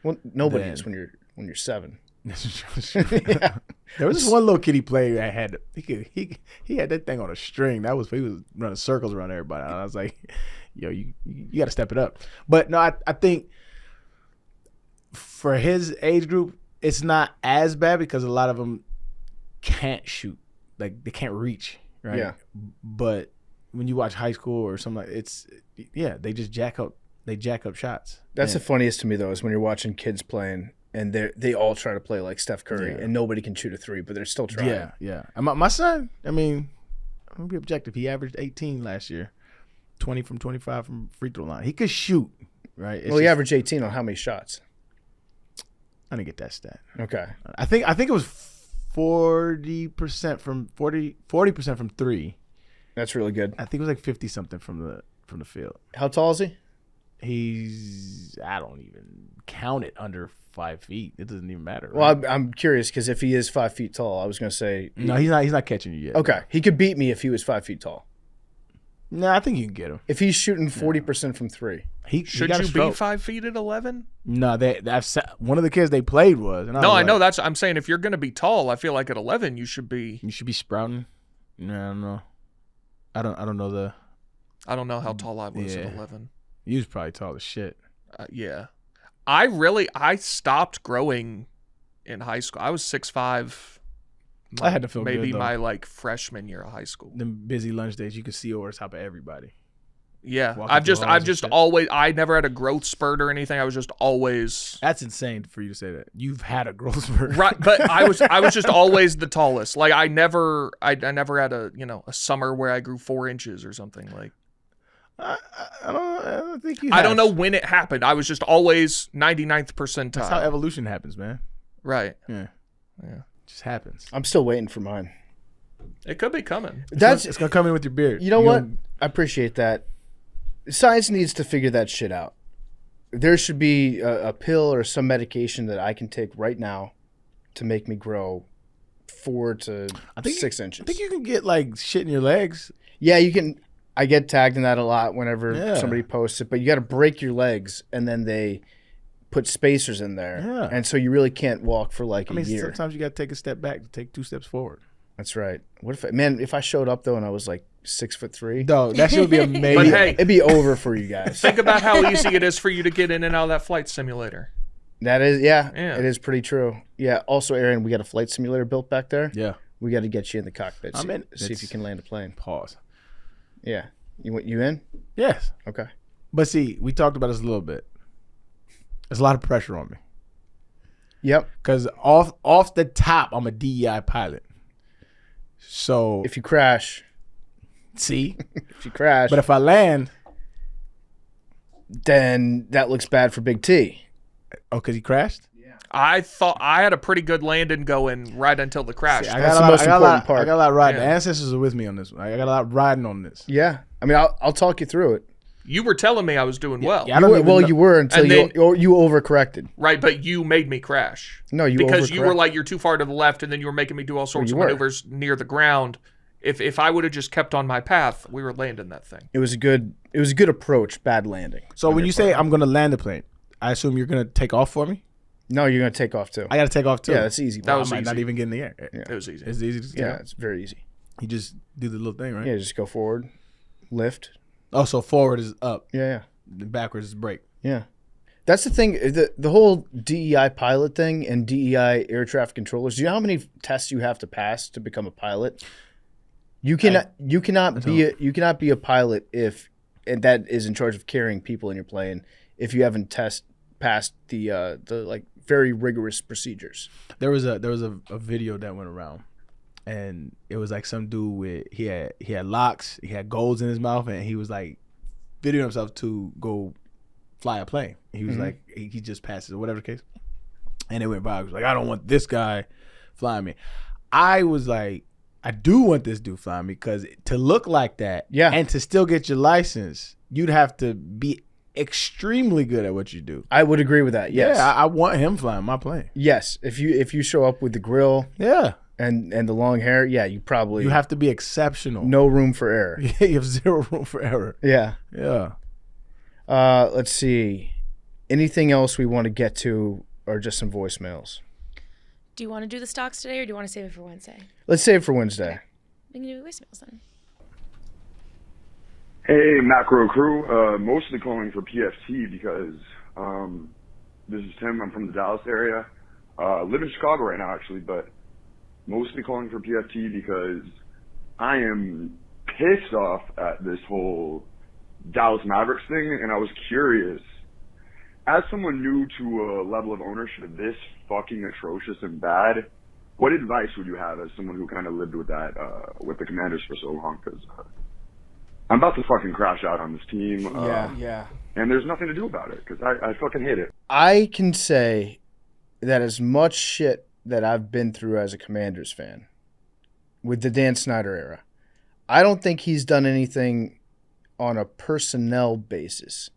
Well, nobody is when you're 7. Yeah. There was this one little kid he played that had he had that thing on a string. He was running circles around everybody. And I was like, yo, you got to step it up. But no, I think for his age group, it's not as bad because a lot of them can't shoot, like they can't reach, right? Yeah. But when you watch high school or something, they just jack up shots. That's the funniest to me though, is when you're watching kids playing. And they all try to play like Steph Curry, and nobody can shoot a 3, but they're still trying. Yeah. My son, I mean, I'm going to be objective. He averaged 18 last year, 20 from 25 from free throw line. He could shoot, right? He averaged 18 on how many shots? I didn't get that stat. Okay. I think it was 40% from 40% from 3. That's really good. I think it was like 50 something from the field. How tall is he? I don't even count it under 5 feet. It doesn't even matter. Right? Well, I'm curious because if he is 5 feet tall, I was going to say no. He's not catching you yet. Okay, he could beat me if he was 5 feet tall. No, I think you can get him if he's shooting 40% from 3. Should you be 5 feet at 11? No, one of the kids they played was. And I know that's. I'm saying if you're going to be tall, I feel like at 11 you should be. You should be sprouting. No, I don't know. I don't know I don't know how tall I was at 11. You was probably tall as shit. Yeah. I stopped growing in high school. I was 6'5". I had to feel maybe good, my like freshman year of high school. Them busy lunch days, you could see over the top of everybody. Yeah, I've just always. I never had a growth spurt or anything. I was just always. That's insane for you to say that. You've had a growth spurt, right? But I was just always the tallest. Like I never had a summer where I grew 4 inches or something like. I don't think you. I don't know when it happened. I was just always 99th percentile. That's how evolution happens, man. Right. Yeah. Yeah. Just happens. I'm still waiting for mine. It could be coming. It's gonna come in with your beard. You know what? I appreciate that. Science needs to figure that shit out. There should be a pill or some medication that I can take right now to make me grow 4 to 6 inches. I think you can get like shit in your legs. Yeah, you can. I get tagged in that a lot whenever somebody posts it, but you got to break your legs and then they put spacers in there. Yeah. And so you really can't walk for like a year. Sometimes you got to take a step back to take 2 steps forward. That's right. What if I showed up though and I was like 6'3"? No, that shit would be amazing. But hey, it'd be over for you guys. think about how easy it is for you to get in and out of that flight simulator. That is, it is pretty true. Yeah. Also, Arian, we got a flight simulator built back there. Yeah. We got to get you in the cockpit. I'm in. See if you can land a plane. Pause. Yeah. You in? Yes. Okay. But see, we talked about this a little bit. There's a lot of pressure on me. Yep. Because off the top, I'm a DEI pilot. So if you crash, but if I land, then that looks bad for Big T. Oh, because he crashed? I thought I had a pretty good landing going right until the crash. See, I got a lot riding. The ancestors are with me on this one. I got a lot riding on this. Yeah. I mean, I'll talk you through it. You were telling me I was doing well. Yeah, you were until you overcorrected. Right, but you made me crash. No, because you were like, you're too far to the left, and then you were making me do all sorts of maneuvers near the ground. If I would have just kept on my path, we were landing that thing. It was a good approach, bad landing. So when you say I'm going to land the plane, I assume you're going to take off for me? No, you're going to take off too. I got to take off too. Yeah, that's easy. That was I might easy. not even get in the air. Yeah. It was easy. It's easy to take off. It's very easy. You just do the little thing, right? Yeah, just go forward, lift. Oh, so forward is up. Yeah. Backwards is brake. Yeah. That's the thing. The whole DEI pilot thing and DEI air traffic controllers. Do you know how many tests you have to pass to become a pilot? You cannot be a pilot and that is in charge of carrying people in your plane if you haven't passed the like very rigorous procedures. There was a video that went around, and it was like some dude with he had locks, he had golds in his mouth, and he was like videoing himself to go fly a plane. He was like he just passed it or whatever the case, and it went by. He was like, I don't want this guy flying me. I was like, I do want this dude flying me, because to look like that, and to still get your license, you'd have to be extremely good at what you do. I would agree with that. Yes. Yeah, I want him flying my plane. Yes. If you show up with the grill, and the long hair, you have to be exceptional. No room for error. You have zero room for error. Yeah. Yeah. Let's see. Anything else we want to get to, or just some voicemails? Do you want to do the stocks today, or do you want to save it for Wednesday? Let's save it for Wednesday. We can do voicemails then. Hey, Macro Crew. Mostly calling for PFT because this is Tim. I'm from the Dallas area. Live in Chicago right now, actually, but mostly calling for PFT because I am pissed off at this whole Dallas Mavericks thing, and I was curious, as someone new to a level of ownership this fucking atrocious and bad, what advice would you have as someone who kind of lived with that, with the Commanders for so long? Because I'm about to fucking crash out on this team. Yeah. And there's nothing to do about it because I fucking hate it. I can say that as much shit that I've been through as a Commanders fan with the Dan Snyder era, I don't think he's done anything on a personnel basis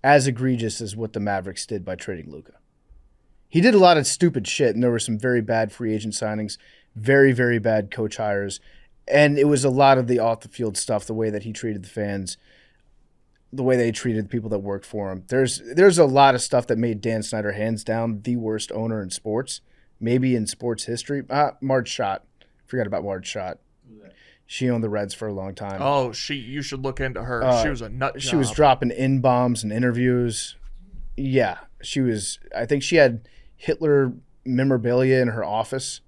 as egregious as what the Mavericks did by trading Luka. He did a lot of stupid shit, and there were some very bad free agent signings, very, very bad coach hires. And it was a lot of the off-the-field stuff, the way that he treated the fans, the way they treated the people that worked for him. There's a lot of stuff that made Dan Snyder hands down the worst owner in sports, maybe in sports history. Marge Schott. Forgot about Marge Schott. She owned the Reds for a long time. Oh, you should look into her. She was a nut job. She was dropping in-bombs in interviews. Yeah, she was. I think she had Hitler memorabilia in her office.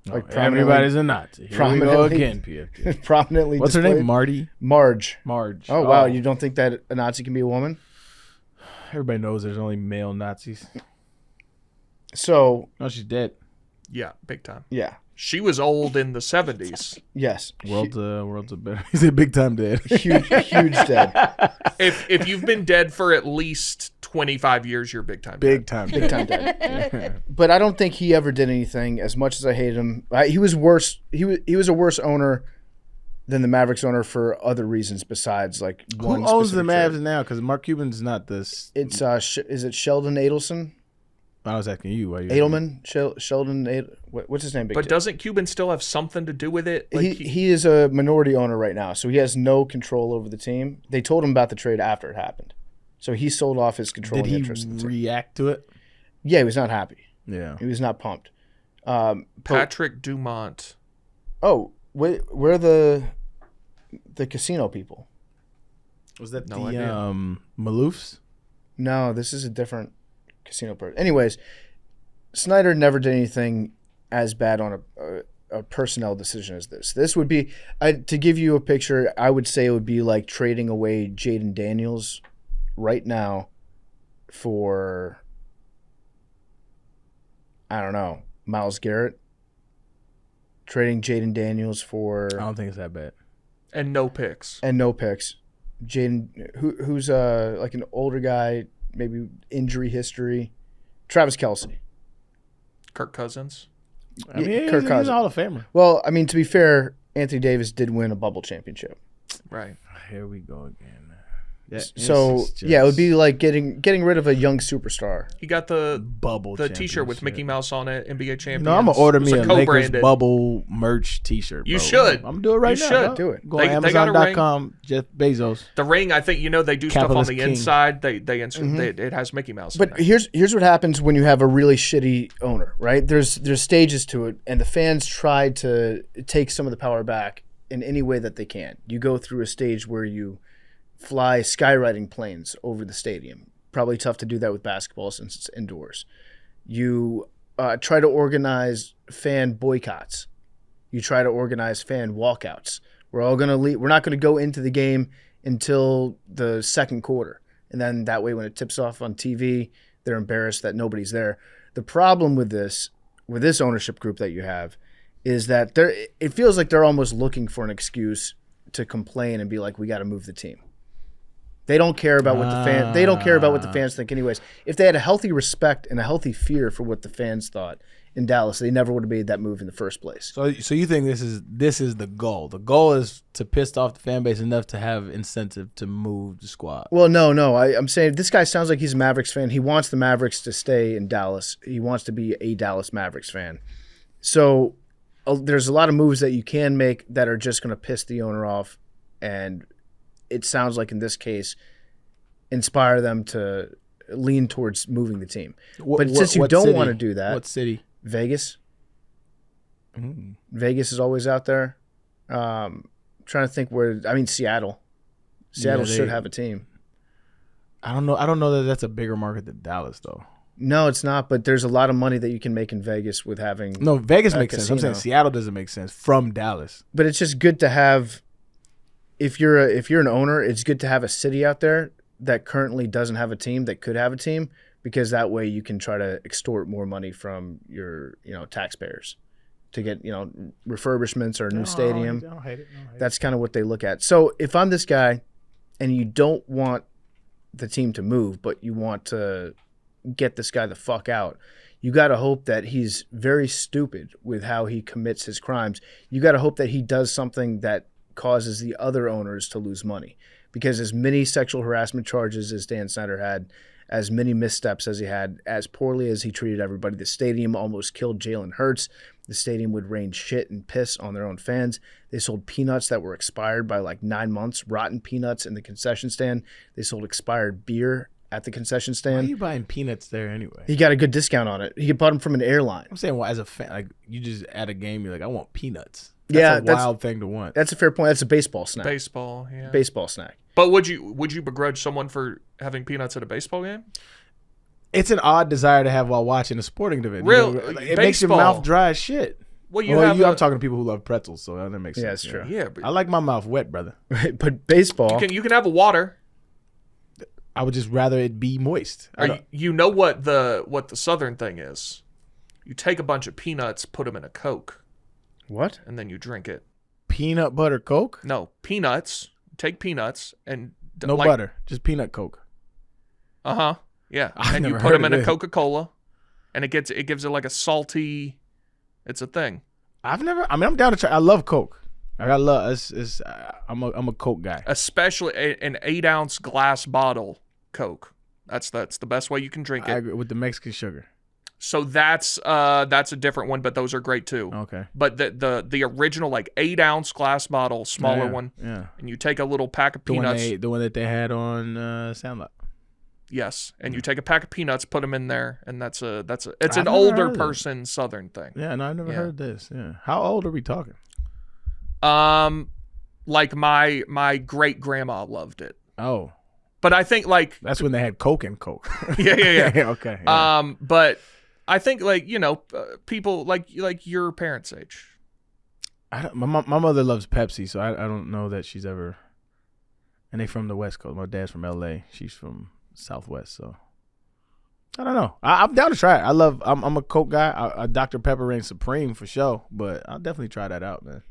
Like everybody's a Nazi. Here we go again, PFT. Prominently What's displayed. her name? Marty? Marge. Oh, wow. You don't think that a Nazi can be a woman? Everybody knows there's only male Nazis. So. No, she's dead. Yeah, big time. Yeah. She was old in the 70s. Yes. World's a better. He's a big time dead. Huge dead. If you've been dead for at least 25 years, you're big time. Big dead. time. Big time dead. But I don't think he ever did anything. As much as I hated him, he was worse. He was a worse owner than the Mavericks owner for other reasons besides like one. Who owns the specific Mavs trade. now? Because Mark Cuban's not this. It's is it Sheldon Adelson? I was asking you. Why you Edelman? Sheldon? What's his name? Big But J? doesn't Cuban still have something to do with it? Like He is a minority owner right now, so he has no control over the team. They told him about the trade after it happened, so he sold off his controlling Did he interest in the team. react to it? Yeah, he was not happy. Yeah. He was not pumped. Patrick Dumont. Oh, where the casino people? Was that No the idea. Maloofs? No, this is a different casino person. Anyways, Snyder never did anything as bad on a personnel decision as this. This would be, to give you a picture, I would say it would be like trading away Jaden Daniels right now for, I don't know, Myles Garrett. Trading Jaden Daniels for I don't think it's that bad. And no picks. and no picks. Jaden, who's like an older guy, maybe injury history. Travis Kelce. Kirk Cousins. I mean, he's, Kirk he's Cousins. a Hall of Famer. Well, I mean, to be fair, Anthony Davis did win a bubble championship. Right. Here we go again. That So is just yeah, it would be like getting rid of a young superstar. He got the bubble. T-shirt with Mickey championship. Mouse on it, NBA champions. No, I'm gonna order It was me a Lakers co-branded. bubble merch T-shirt. You bro. should. I'm gonna do it right You now. should. dog. Do it. Go They on got a ring. Amazon.com. Jeff Bezos. The ring, I think they do Capitalist stuff on the king. inside. They insert it has Mickey Mouse. But in there. here's what happens when you have a really shitty owner, right? There's stages to it, and the fans try to take some of the power back in any way that they can. You go through a stage where you fly skywriting planes over the stadium. Probably tough to do that with basketball since it's indoors. You try to organize fan boycotts. You try to organize fan walkouts. We're all gonna leave. We're not gonna go into the game until the second quarter, and then that way, when it tips off on TV, they're embarrassed that nobody's there. The problem with this ownership group that you have, is that it feels like they're almost looking for an excuse to complain and be like, we got to move the team. They don't care about what the fans think anyways. If they had a healthy respect and a healthy fear for what the fans thought in Dallas, they never would have made that move in the first place. So you think this is the goal? The goal is to piss off the fan base enough to have incentive to move the squad. Well, no. I'm saying this guy sounds like he's a Mavericks fan. He wants the Mavericks to stay in Dallas. He wants to be a Dallas Mavericks fan. So there's a lot of moves that you can make that are just going to piss the owner off, and it sounds like in this case, inspire them to lean towards moving the team. But since you don't want to do that, what city? Vegas. Vegas is always out there. Trying to think where. I mean, Seattle. Seattle should have a team. I don't know that that's a bigger market than Dallas though. No, it's not. But there's a lot of money that you can make in Vegas with having. No, Vegas a makes sense. I'm casino. saying Seattle doesn't make sense from Dallas. But it's just good to have. If you're an owner, it's good to have a city out there that currently doesn't have a team that could have a team, because that way you can try to extort more money from your taxpayers to get refurbishments or a new stadium. I don't hate it. That's kind of what they look at. So if I'm this guy and you don't want the team to move, but you want to get this guy the fuck out, you got to hope that he's very stupid with how he commits his crimes. You got to hope that he does something that causes the other owners to lose money, because as many sexual harassment charges as Dan Snyder had, as many missteps as he had, as poorly as he treated everybody, the stadium almost killed Jalen Hurts. The stadium would rain shit and piss on their own fans. They sold peanuts that were expired by like 9 months, rotten peanuts in the concession stand. They sold expired beer at the concession Why are stand. you buying peanuts there anyway? He got a good discount on it. He bought them from an airline. I'm saying, well, as a fan, like you just at a game, you're like, I want peanuts. That's a wild thing to want. That's a fair point. That's a baseball snack. Baseball, yeah. Baseball snack. But would you begrudge someone for having peanuts at a baseball game? It's an odd desire to have while watching a sporting event. It makes your baseball. mouth dry as shit. Well, I'm talking to people who love pretzels, so that makes sense. Yeah, that's true. Yeah, but I like my mouth wet, brother. But baseball. you can have a water. I would just rather it be moist. You know what the southern thing is? You take a bunch of peanuts, put them in a Coke. What? and then you drink it. Peanut butter Coke? No, peanuts. Take peanuts and No butter, just peanut Coke. Uh-huh. Yeah. I've and you never put heard them of in a this. Coca-Cola, and it gives it like a salty. It's a thing. I'm down to try. I love Coke. I love. I'm a Coke guy. Especially an 8-ounce glass bottle Coke. That's the best way you can drink I it. agree with the Mexican sugar. So that's a different one, but those are great too. Okay. But the original like 8-ounce glass bottle, smaller one, Yeah. and you take a little pack of The peanuts. one that they had on Soundlot. Yes, and you take a pack of peanuts, put them in there, and it's I've an never older heard of it. person Southern thing. Yeah, no, I've never heard this. Yeah. How old are we talking? Like my great grandma loved it, Oh, but I think like that's when they had Coke and Coke. yeah. Okay. Yeah. But I think like people like your parents' age. My mother loves Pepsi, so I don't know that she's ever. And they from the West Coast. My dad's from L.A. She's from Southwest, so I don't know. I'm down to try it. I'm a Coke guy. Dr. Pepper reigns supreme for sure, but I'll definitely try that out, man.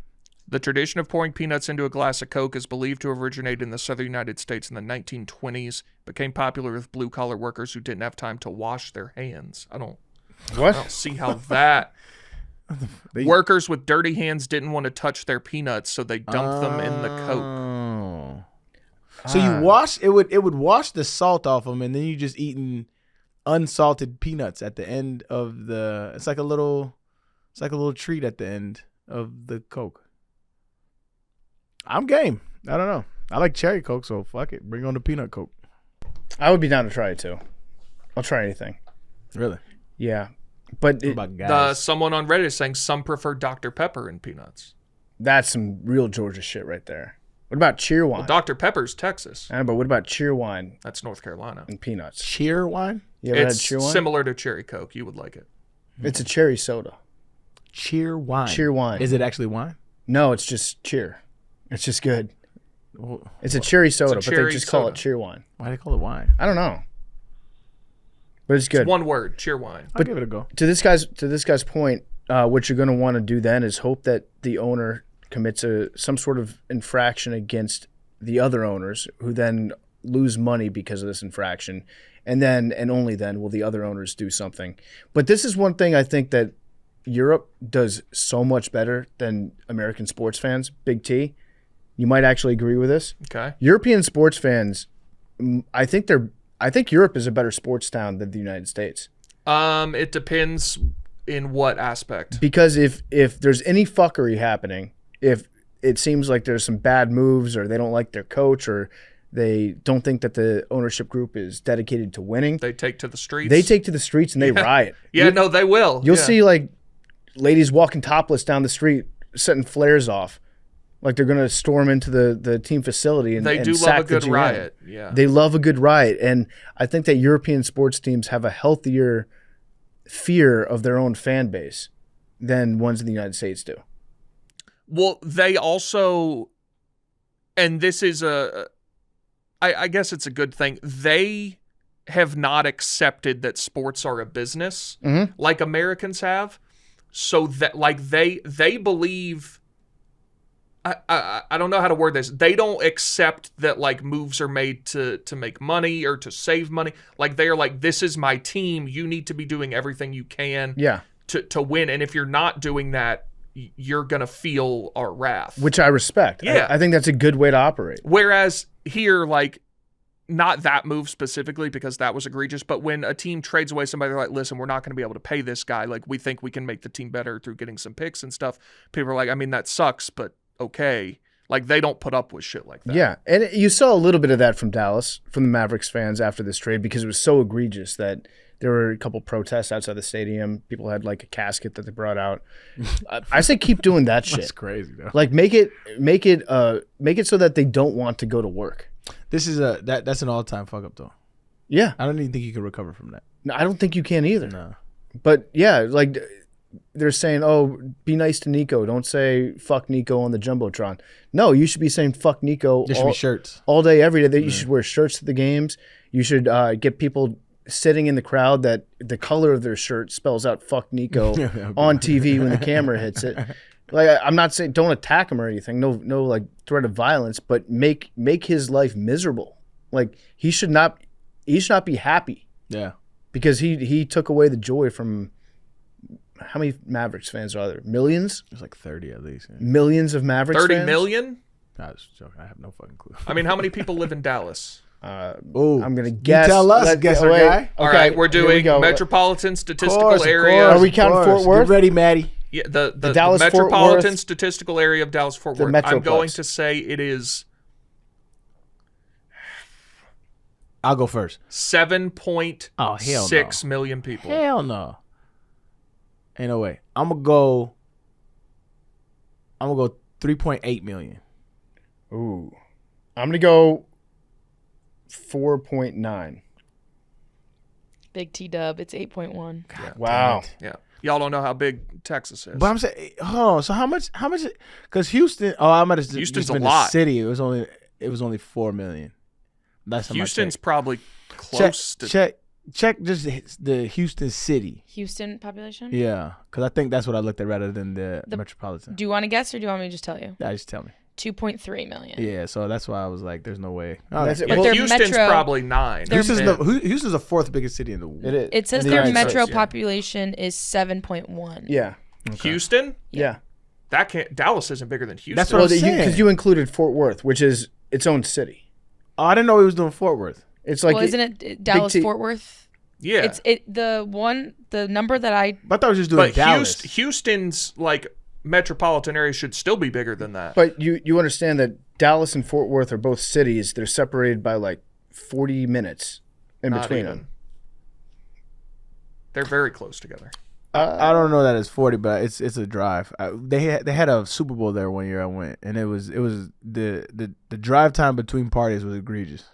The tradition of pouring peanuts into a glass of Coke is believed to have originated in the southern United States in the 1920s. Became popular with blue-collar workers who didn't have time to wash their hands. I don't see how that. Workers with dirty hands didn't want to touch their peanuts, so they dumped them in the Coke. Oh. So you wash it would wash the salt off them, and then you just eating unsalted peanuts at the end of the. It's like a little treat at the end of the Coke. I'm game. I don't know. I like cherry Coke, so fuck it. Bring on the peanut Coke. I would be down to try it too. I'll try anything. Really? Yeah, but What about guys? Someone on Reddit is saying some prefer Dr. Pepper and peanuts. that's some real Georgia shit right there. What about Cheerwine? Well, Dr. Pepper's Texas. I know, but what about Cheerwine That's North Carolina. and peanuts? Cheer wine? You ever had It's Cheerwine? similar to Cherry Coke. You would like it. It's a cherry soda. Cheer wine. Cheerwine. Is it actually wine? No, it's just cheer. It's just good. Well, It's a cherry soda, but cherry they just call soda. it Cheerwine. why do they call it wine? I don't know, but it's good. It's one word, cheer wine. I'll give it a go. To this guy's point, what you're going to want to do then is hope that the owner commits some sort of infraction against the other owners, who then lose money because of this infraction, and only then will the other owners do something. But this is one thing I think that Europe does so much better than American sports fans. Big T, you might actually agree with this. Okay. European sports fans, I think Europe is a better sports town than the United States. It depends in what aspect. Because if there's any fuckery happening, if it seems like there's some bad moves, or they don't like their coach, or they don't think that the ownership group is dedicated to winning, They take to the streets. they take to the streets and they riot. Yeah, no, they will. You'll Yeah. see like ladies walking topless down the street, setting flares off, like they're going to storm into the team facility and They and do sack love a the good GM. riot. Yeah. They love a good riot, and I think that European sports teams have a healthier fear of their own fan base than ones in the United States do. Well, they also, and this is I guess it's a good thing. They have not accepted that sports are a business like Americans have. So that like they believe, I don't know how to word this. They don't accept that like moves are made to make money or to save money. Like they are like, this is my team. You need to be doing everything you can to win. And if you're not doing that, you're going to feel our wrath. Which I respect. Yeah. I think that's a good way to operate. Whereas here, like, not that move specifically because that was egregious, but when a team trades away somebody, they're like, listen, we're not going to be able to pay this guy. Like, we think we can make the team better through getting some picks and stuff. People are like, I mean, that sucks, but okay. Like, they don't put up with shit like that. Yeah, and you saw a little bit of that from Dallas, from the Mavericks fans after this trade, because it was so egregious that there were a couple protests outside the stadium. People had like a casket that they brought out. I say keep doing that shit. That's crazy though. Like make it so that they don't want to go to work. This is that's an all-time fuck up though. Yeah, I don't even think you can recover from that. no, I don't think you can either. No. But yeah, like they're saying, oh, be nice to Nico. Don't say fuck Nico on the jumbotron. No, you should be saying fuck Nico. There should be shirts. all day, every day. You should wear shirts to the games. You should get people sitting in the crowd that the color of their shirt spells out fuck Nico on TV when the camera hits it. Like I'm not saying don't attack him or anything. No, like threat of violence, but make his life miserable. Like he should not be happy. Yeah. Because he took away the joy from. How many Mavericks fans are there? Millions? There's like 30 at least. Yeah. Millions of Mavericks 30 fans? million? I was joking. I have no fucking clue. I mean, how many people live in Dallas? I'm going to guess. You tell us, guess our guy. All right, we're here we doing go. metropolitan statistical Of area. course, Are we counting of Fort course. Worth? Get ready, Maddie. Yeah, the Dallas-Fort metropolitan Worth- statistical area of Dallas-Fort The Worth. Metroplex. I'm going to say it is I'll go first. 7.6 million people. Hell no. Ain't no way. I'm gonna go 3.8 million. Ooh. I'm going to go 4.9. Big T-dub. It's 8.1. Wow. Yeah. Y'all don't know how big Texas is. But I'm saying, hold on. So how much? Because Houston. Oh, I might have Houston's just been a lot. a city. It was only 4 million. That's how Houston's check. probably close to. Check just the Houston city. Houston population? Yeah, because I think that's what I looked at rather than the metropolitan. Do you want to guess or do you want me to just tell you? Yeah, just tell me. 2.3 million. Yeah, so that's why I was like, "There's no way." That's it. Yeah, Well, their Houston's metro- probably 9. Houston's the fourth biggest city in the world. It is. It says In the their United metro States, population is 7.1. Yeah. Houston? Yeah. That can't. Dallas isn't bigger than Houston. That's what Well, I'm saying. because you included Fort Worth, which is its own city. Oh, I didn't know he was doing Fort Worth. It's like Well, isn't it Dallas T- Fort Worth? Yeah. The number that I But I thought he was just doing but Dallas. Houston's like metropolitan area should still be bigger than that. But you understand that Dallas and Fort Worth are both cities. They're separated by like 40 minutes in Not between even. them. They're very close together. I don't know that it's 40, but it's a drive. They had a Super Bowl there one year I went, and it was the drive time between parties was egregious.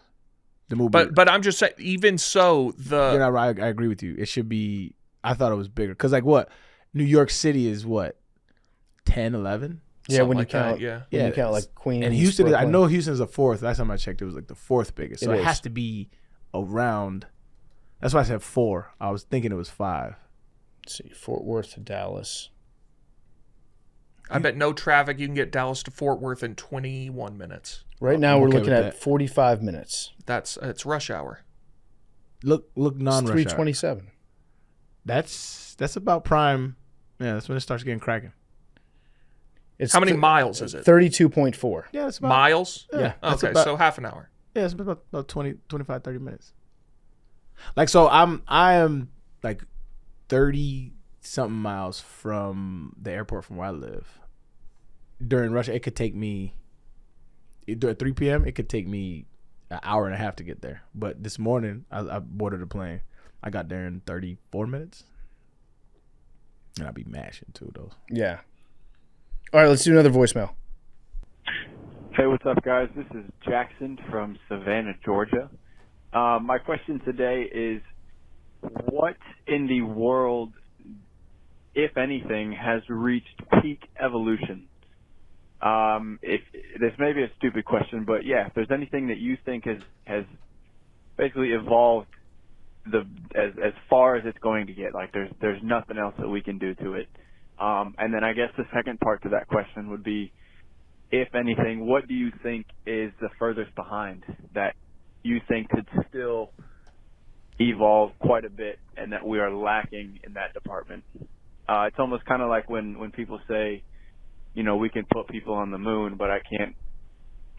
The movie, But I'm just saying, even so, you're not right. I agree with you. It should be. I thought it was bigger because like what New York City is what 10, 11? Yeah, something when you like that, count, yeah. when you count it's- like Queens and Houston. I Brooklyn. know Houston's the fourth. Last time I checked, it was like the fourth biggest. So It it is. has to be around. That's why I said 4. I was thinking it was 5. Let's see, Fort Worth to Dallas. I bet no traffic. You can get Dallas to Fort Worth in 21 minutes. Right now I'm we're okay looking with at that. 45 minutes. It's rush hour. Look It's non-rush hour. 3:27. That's about prime. Yeah, that's when it starts getting cracking. It's How many miles is it? 32.4. Yeah, that's about Miles? Yeah, that's Okay, about- so half an hour. Yeah, it's about 20, 25, 30 minutes. Like, so I am like 30 something miles from the airport from where I live. During rush, it could take me at 3 p.m. It could take me an hour and a half to get there. But this morning, I boarded a plane. I got there in 34 minutes, and I'll be mashing too those. Yeah. All right, let's do another voicemail. Hey, what's up, guys? This is Jackson from Savannah, Georgia. My question today is, what in the world, if anything, has reached peak evolution? If this may be a stupid question, but yeah, if there's anything that you think has basically evolved as far as it's going to get, like there's nothing else that we can do to it. And then I guess the second part to that question would be, if anything, what do you think is the furthest behind that you think could still evolve quite a bit and that we are lacking in that department? It's almost kind of like when people say, you know, we can put people on the moon, but I can't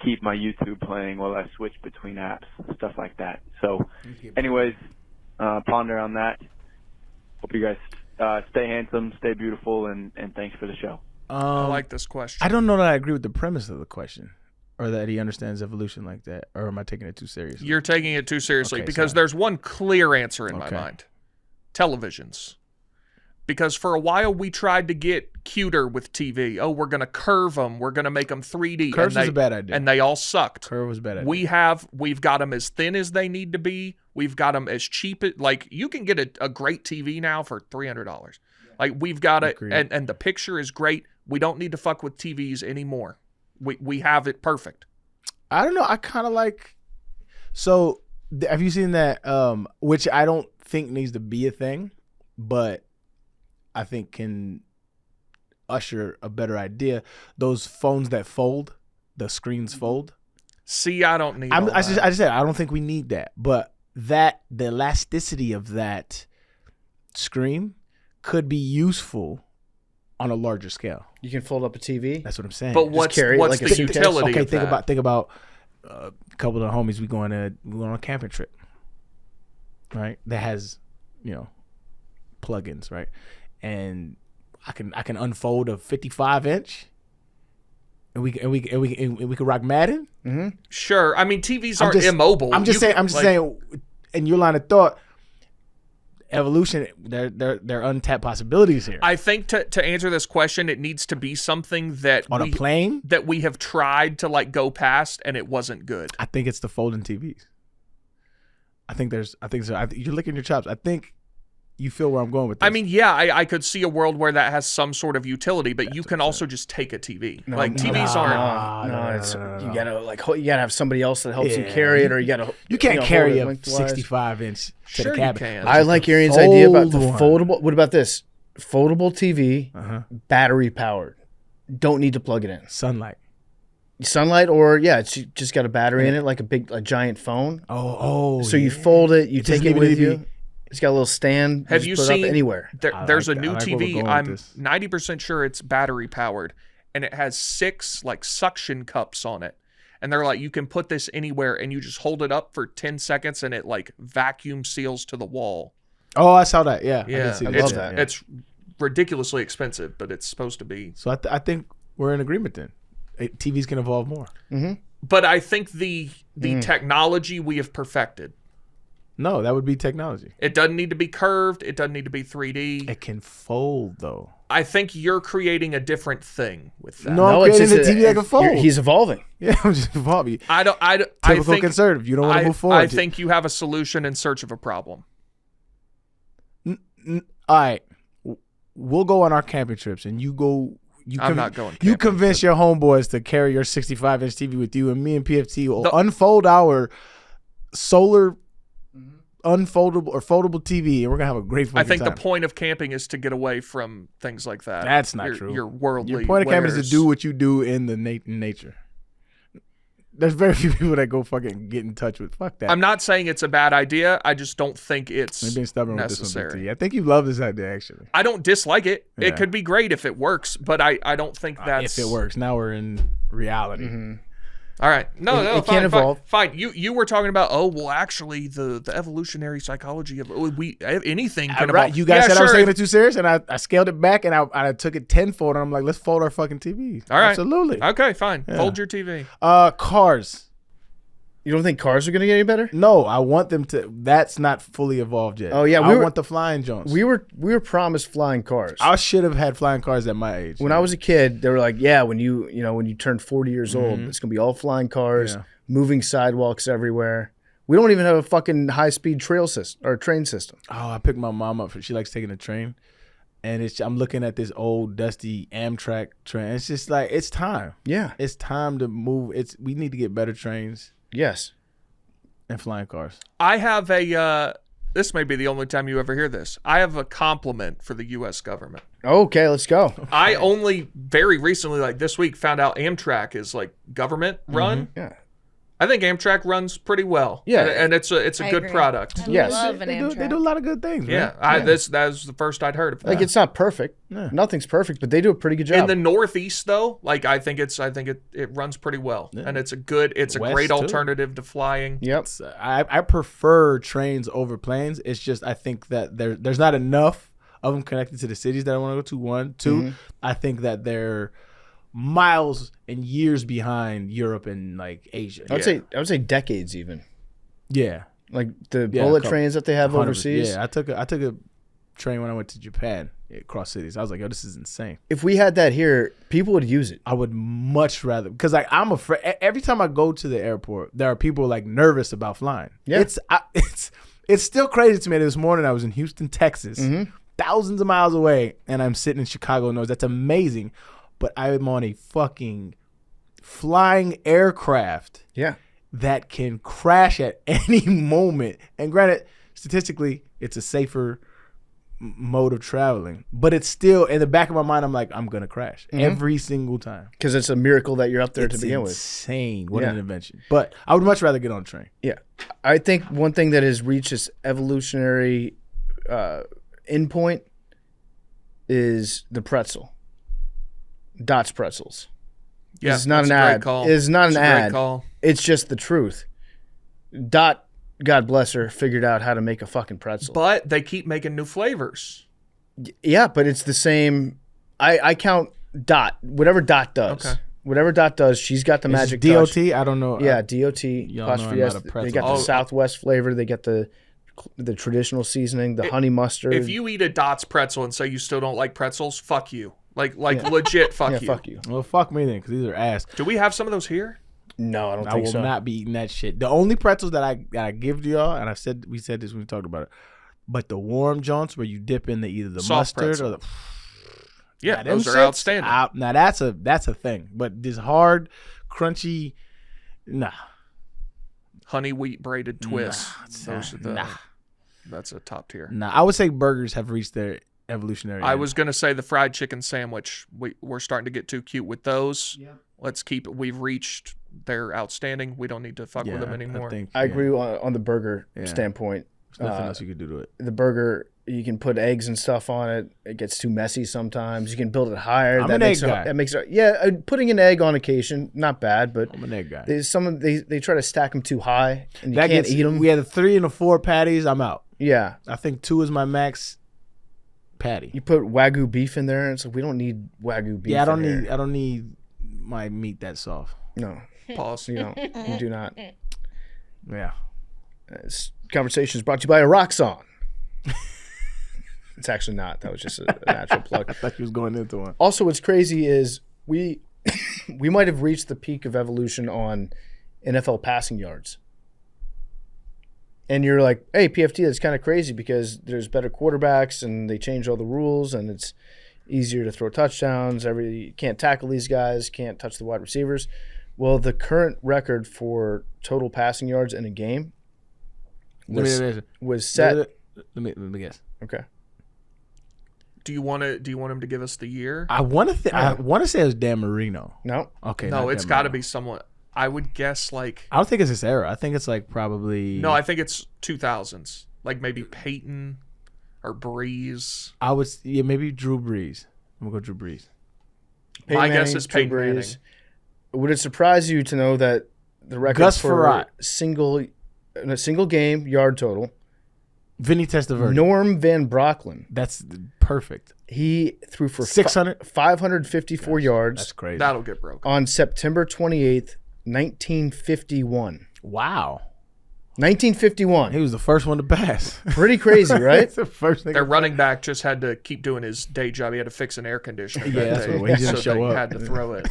keep my YouTube playing while I switch between apps, stuff like that. So anyways, ponder on that. Hope you guys stay handsome, stay beautiful, and thanks for the show. I like this question. I don't know that I agree with the premise of the question, or that he understands evolution like that, or am I taking it too seriously? You're taking it too seriously Okay, because sorry. there's one clear answer in my Okay. mind. Televisions. Because for a while we tried to get cuter with TV. Oh, we're going to curve them. We're going to make them 3D. Curves and is a bad idea. And they all sucked. Curve was bad. Idea. We've got them as thin as they need to be. We've got them as cheap. Like you can get a great TV now for $300. Like we've got it. Agreed. And the picture is great. We don't need to fuck with TVs anymore. We have it perfect. I don't know. I kind of like. So, have you seen that? Which I don't think needs to be a thing, but I think can usher a better idea. Those phones that fold, the screens fold. See, I don't need. I just said I don't think we need that, but the elasticity of that screen could be useful on a larger scale. You can fold up a TV. That's what I'm saying. But what's carry it the like a suitcase. utility? Okay, of that? think about a couple of the homies we going on a camping trip, right? That has, plugins, right? And I can unfold a 55-inch, and we can rock Madden. Mm-hmm. Sure. I mean, TVs aren't immobile. I'm just saying. In your line of thought, evolution, there are untapped possibilities here. I think to answer this question, it needs to be something that On a plane that we have tried to like go past, and it wasn't good. I think it's the folding TVs. I think so. You're licking your chops. I think you feel where I'm going with this. I mean, yeah, I could see a world where that has some sort of utility, but you can also just take a TV. TVs aren't. You gotta have somebody else that helps you carry it, or you can't carry a hold it lengthwise. 65-inch to Sure the you cabin. can. I like Arian's idea about the Fold one. foldable. What about this? Foldable TV, battery powered. Don't need to plug it in. Sunlight, or it's just got a battery in it, like a giant phone. So you fold it, you take it with you. It's got a little stand. Have you put it seen up anywhere? There's a new I like where we're TV. going I'm with this. 90% sure it's battery powered, and it has 6 like suction cups on it. And they're like, you can put this anywhere, and you just hold it up for 10 seconds, and it like vacuum seals to the wall. Oh, I saw that. Yeah, Yeah, I love that. It's ridiculously expensive, but it's supposed to be. So I think we're in agreement then. TVs can evolve more. But I think the technology we have perfected. No, that would be technology. It doesn't need to be curved. It doesn't need to be 3D. It can fold though. I think you're creating a different thing with that. No, I'm creating a TV that can fold. He's evolving. Yeah, I'm just evolving. I Typical think conservative. You don't want to move forward. I think you have a solution in search of a problem. All right, we'll go on our camping trips, and you go. I'm not going You camping. convince your homeboys to carry your 65-inch TV with you, and me and PFT will unfold our solar unfoldable or foldable TV, and we're gonna have a great fucking I think time. the point of camping is to get away from things like that. That's not true. Your worldly. Your point of camping is wares. to do what you do in the nature. There's very few people that go fucking get in touch with. Fuck that. I'm not saying it's a bad idea. I just don't think it's You're being stubborn necessary. with this one, BT. I think you love this idea actually. I don't dislike it. Yeah. It could be great if it works, but I don't think that's If it works. Now we're in reality. All right. No, It fine, can't evolve. Fine. You were talking about actually the evolutionary psychology of anything can Right, evolve. you guys Yeah, said I was sure. taking it too serious, and I scaled it back, and I took it tenfold, and I'm like, let's fold our fucking TVs. All right. Absolutely. Okay, fine. Yeah. Fold your TV. Cars. You don't think cars are going to get any better? No, I want them to. That's not fully evolved yet. Oh, yeah, I want the flying Jones. We were promised flying cars. I should have had flying cars at my age. When I was a kid, they were like, "Yeah, when you turn 40 years old, it's gonna be all flying cars, Yeah. moving sidewalks everywhere." We don't even have a fucking high-speed train system. Oh, I picked my mom up. She likes taking the train, and I'm looking at this old dusty Amtrak train. It's just like it's time. Yeah. It's time to move. We need to get better trains Yes. and flying cars. I have a. This may be the only time you ever hear this. I have a compliment for the U.S. government. Okay, let's go. I only very recently, like this week, found out Amtrak is like government run. Yeah. I think Amtrak runs pretty well. Yeah. and it's a I good agree. product. I Yes. love an They do Amtrak. a lot of good things. Yeah, Man. that was the first I'd heard of that. Like it's not perfect. Yeah. Nothing's perfect, but they do a pretty good job. In the Northeast, though, like I think it runs pretty well, and it's a West, great too. alternative to flying. Yep. I prefer trains over planes. It's just I think that there's not enough of them connected to the cities that I want to go to. 1, 2. I think that they're miles and years behind Europe and like Asia. I would say decades even. Yeah, Like the Yeah, bullet couple- trains that they have 100%. overseas. Yeah, I took a train when I went to Japan across cities. I was like, yo, this is insane. If we had that here, people would use it. I would much rather because like I'm afraid. Every time I go to the airport, there are people like nervous about flying. Yeah. It's still crazy to me. This morning I was in Houston, Texas, thousands of miles away, and I'm sitting in Chicago, Illinois. That's amazing, but I'm on a fucking flying aircraft Yeah. that can crash at any moment. And granted, statistically, it's a safer mode of traveling, but it's still in the back of my mind. I'm like, I'm gonna crash every single time Because it's a miracle that you're up there to begin with. Insane! What Yeah. an invention! But I would much rather get on a train. Yeah. I think one thing that has reached this evolutionary endpoint is the pretzel. Dot's Pretzels. Yeah, It's not that's an a great ad. call. It's not It's an a great ad. call. It's just the truth. Dot, God bless her, figured out how to make a fucking pretzel. But they keep making new flavors. Yeah, but it's the same. I count Dot. Whatever Dot does. Okay. Whatever Dot does, she's got the magic DOT. touch. I don't know. Yeah, DOT. Y'all know I'm apostrophe not S. a They pretzel. got the Oh. Southwest flavor. They got the traditional seasoning, the honey mustard. If you eat a Dots pretzel and say you still don't like pretzels, fuck you. Like legit, fuck yeah, you. fuck you. Well, fuck me then, because these are ass. Do we have some of those here? No, I don't I think will so. not be eating that shit. The only pretzels that I give to y'all, and we said this when we talked about it, but the warm joints where you dip in either the Soft mustard pretzel. or the Yeah, Now, them those are shits, outstanding. now that's a thing. But this hard, crunchy, nah. Honey wheat braided twists. Those are the. Nah. That's a top tier. Nah, I would say burgers have reached their evolutionary I end. was gonna say the fried chicken sandwich. We're starting to get too cute with those. Yeah. Let's keep it. We've reached. They're outstanding. We don't need to fuck with them anymore. I agree on the burger standpoint. There's nothing else you could do to it. The burger, you can put eggs and stuff on it. It gets too messy sometimes. You can build it higher. I'm an egg guy. That makes it. Putting an egg on occasion, not bad, but I'm an egg guy. they try to stack them too high and you can't eat them. We had the 3 and the 4 patties. I'm out. Yeah, I think 2 is my max patty. you put Wagyu beef in there, and so we don't need Wagyu beef. Yeah, I in here. don't need my meat that soft. No, Pause. you don't. You do not. Yeah. This conversation is brought to you by a rock song. It's actually not. That was just a natural plug. I thought you was going into one. Also, what's crazy is we might have reached the peak of evolution on NFL passing yards. And you're like, hey, PFT, that's kind of crazy because there's better quarterbacks and they change all the rules and it's easier to throw touchdowns. You can't tackle these guys, can't touch the wide receivers. Well, the current record for total passing yards in a game was set. Let me guess. Okay. Do you want him to give us the year? I want to say it's Dan Marino. No. Okay. No, not it's Dan got to Marino. be somewhat. I would guess like. I don't think it's this era. I think it's like probably. No, I think it's 2000s. Like maybe Peyton or Breeze. Maybe Drew Brees. I'm gonna go Drew Brees. My guess is Drew Peyton Manning. Would it surprise you to know that the record Gus for in a single game yard total, Vinny Testaverde. Norm Van Brocklin, That's perfect. he threw for 600? 554 yards That's crazy. That'll get broken. on September 28th, 1951. Wow. 1951. He was the first one to pass. Pretty crazy, right? That's the first thing. Their running back just had to keep doing his day job. He had to fix an air conditioner. Yeah, that that's day, what he didn't so show they up. had to throw it.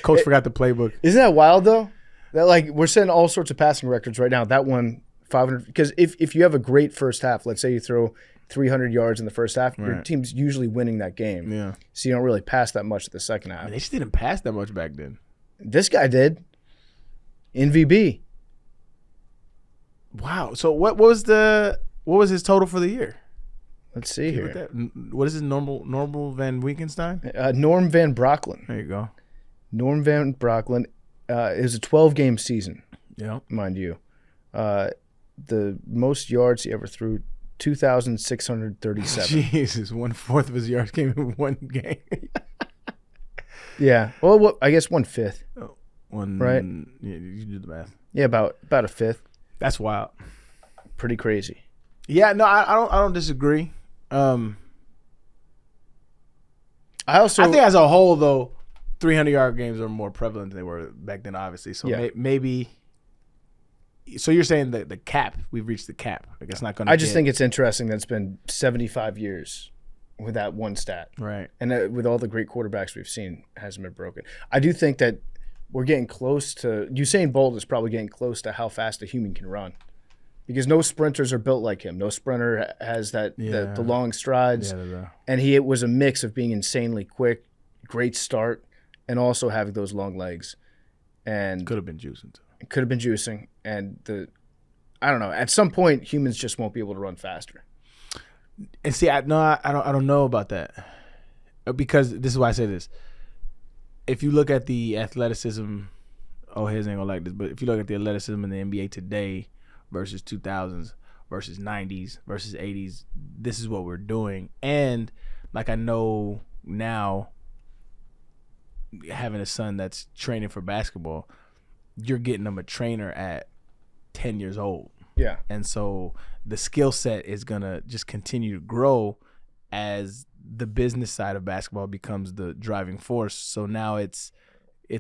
Coach forgot the playbook. Isn't that wild though? That like we're setting all sorts of passing records right now. That one 500 because if you have a great first half, let's say you throw 300 yards in the first half, your Right. team's usually winning that game. Yeah. So you don't really pass that much at the second half. They just didn't pass that much back then. This guy did. In VB. Wow. So what was his total for the year? Let's see Look here. at that. What is his normal Van Wittgenstein? Norm Van Brocklin. There you go. Norm Van Brocklin. It was a 12-game season, Yeah. mind you. The most yards he ever threw, 2,637. Jesus, 1/4 of his yards came in one game. Yeah. Well, I guess 1/5. Right. Yeah, you do the math. Yeah, about a fifth. That's wild. Pretty crazy. Yeah, no, I don't disagree. I I think as a whole, though, 300-yard games are more prevalent than they were back then, obviously. So Yeah. maybe. So you're saying that the cap, we've reached the cap. Like it's not going to. I just think it's interesting that it's been 75 years with that one stat. right. And with all the great quarterbacks we've seen, it hasn't been broken. I do think that we're getting close to Usain Bolt is probably getting close to how fast a human can run, because no sprinters are built like him. No sprinter has that the long strides, and he was a mix of being insanely quick, great start, and also having those long legs. And Could have been juicing too. could have been juicing, and I don't know. At some point, humans just won't be able to run faster. And see, I don't know about that, because this is why I say this. If you look at the athleticism, his ain't gonna like this, but if you look at the athleticism in the NBA today versus 2000s versus 90s versus 80s, this is what we're doing. And like, I know now, having a son that's training for basketball, you're getting him a trainer at 10 years old. Yeah. And so the skill set is going to just continue to grow as the business side of basketball becomes the driving force. So now it's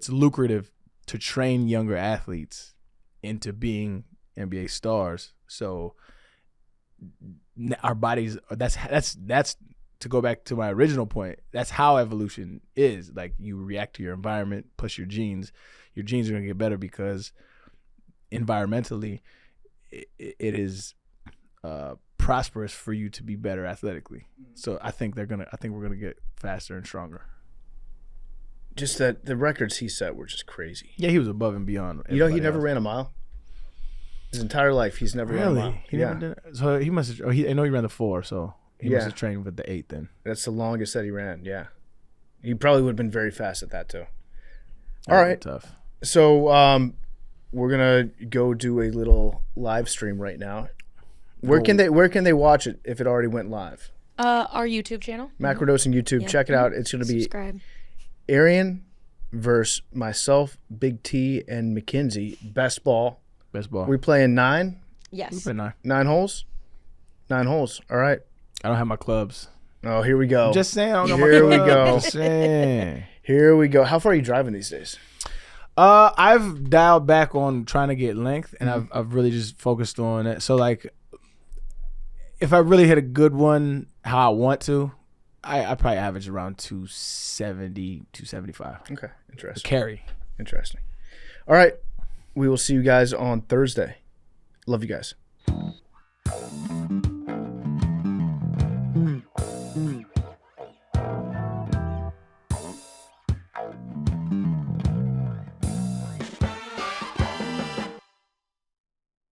lucrative to train younger athletes into being NBA stars. So our bodies, that's to go back to my original point, that's how evolution is. Like, you react to your environment plus your genes. Your genes are going to get better because environmentally it is prosperous for you to be better athletically. So I think we're gonna get faster and stronger. Just that the records he set were just crazy. Yeah, he was above and beyond. He never ran a mile. His entire life, he's never ran a mile. He never did it? So he must have. I know he ran the 4, so he must have trained with the 8 then. That's the longest that he ran. Yeah, he probably would have been very fast at that too. All right, tough. So we're gonna go do a little live stream right now. Where can they watch it if it already went live? Our YouTube channel. Macrodosing YouTube. Yeah. Check it out. It's gonna be Subscribe. Arian versus myself, Big T, and Mackenzie. Best ball. We playing 9? Yes. We play 9. 9 holes? 9 holes. All right. I don't have my clubs. Oh, here we go. Just saying. I don't know here my we go. Just saying. Here we go. How far are you driving these days? I've dialed back on trying to get length, and I've really just focused on it. So, like, if I really hit a good one how I want to, I probably average around 270, 275. Okay. Interesting. Carry. Interesting. All right. We will see you guys on Thursday. Love you guys.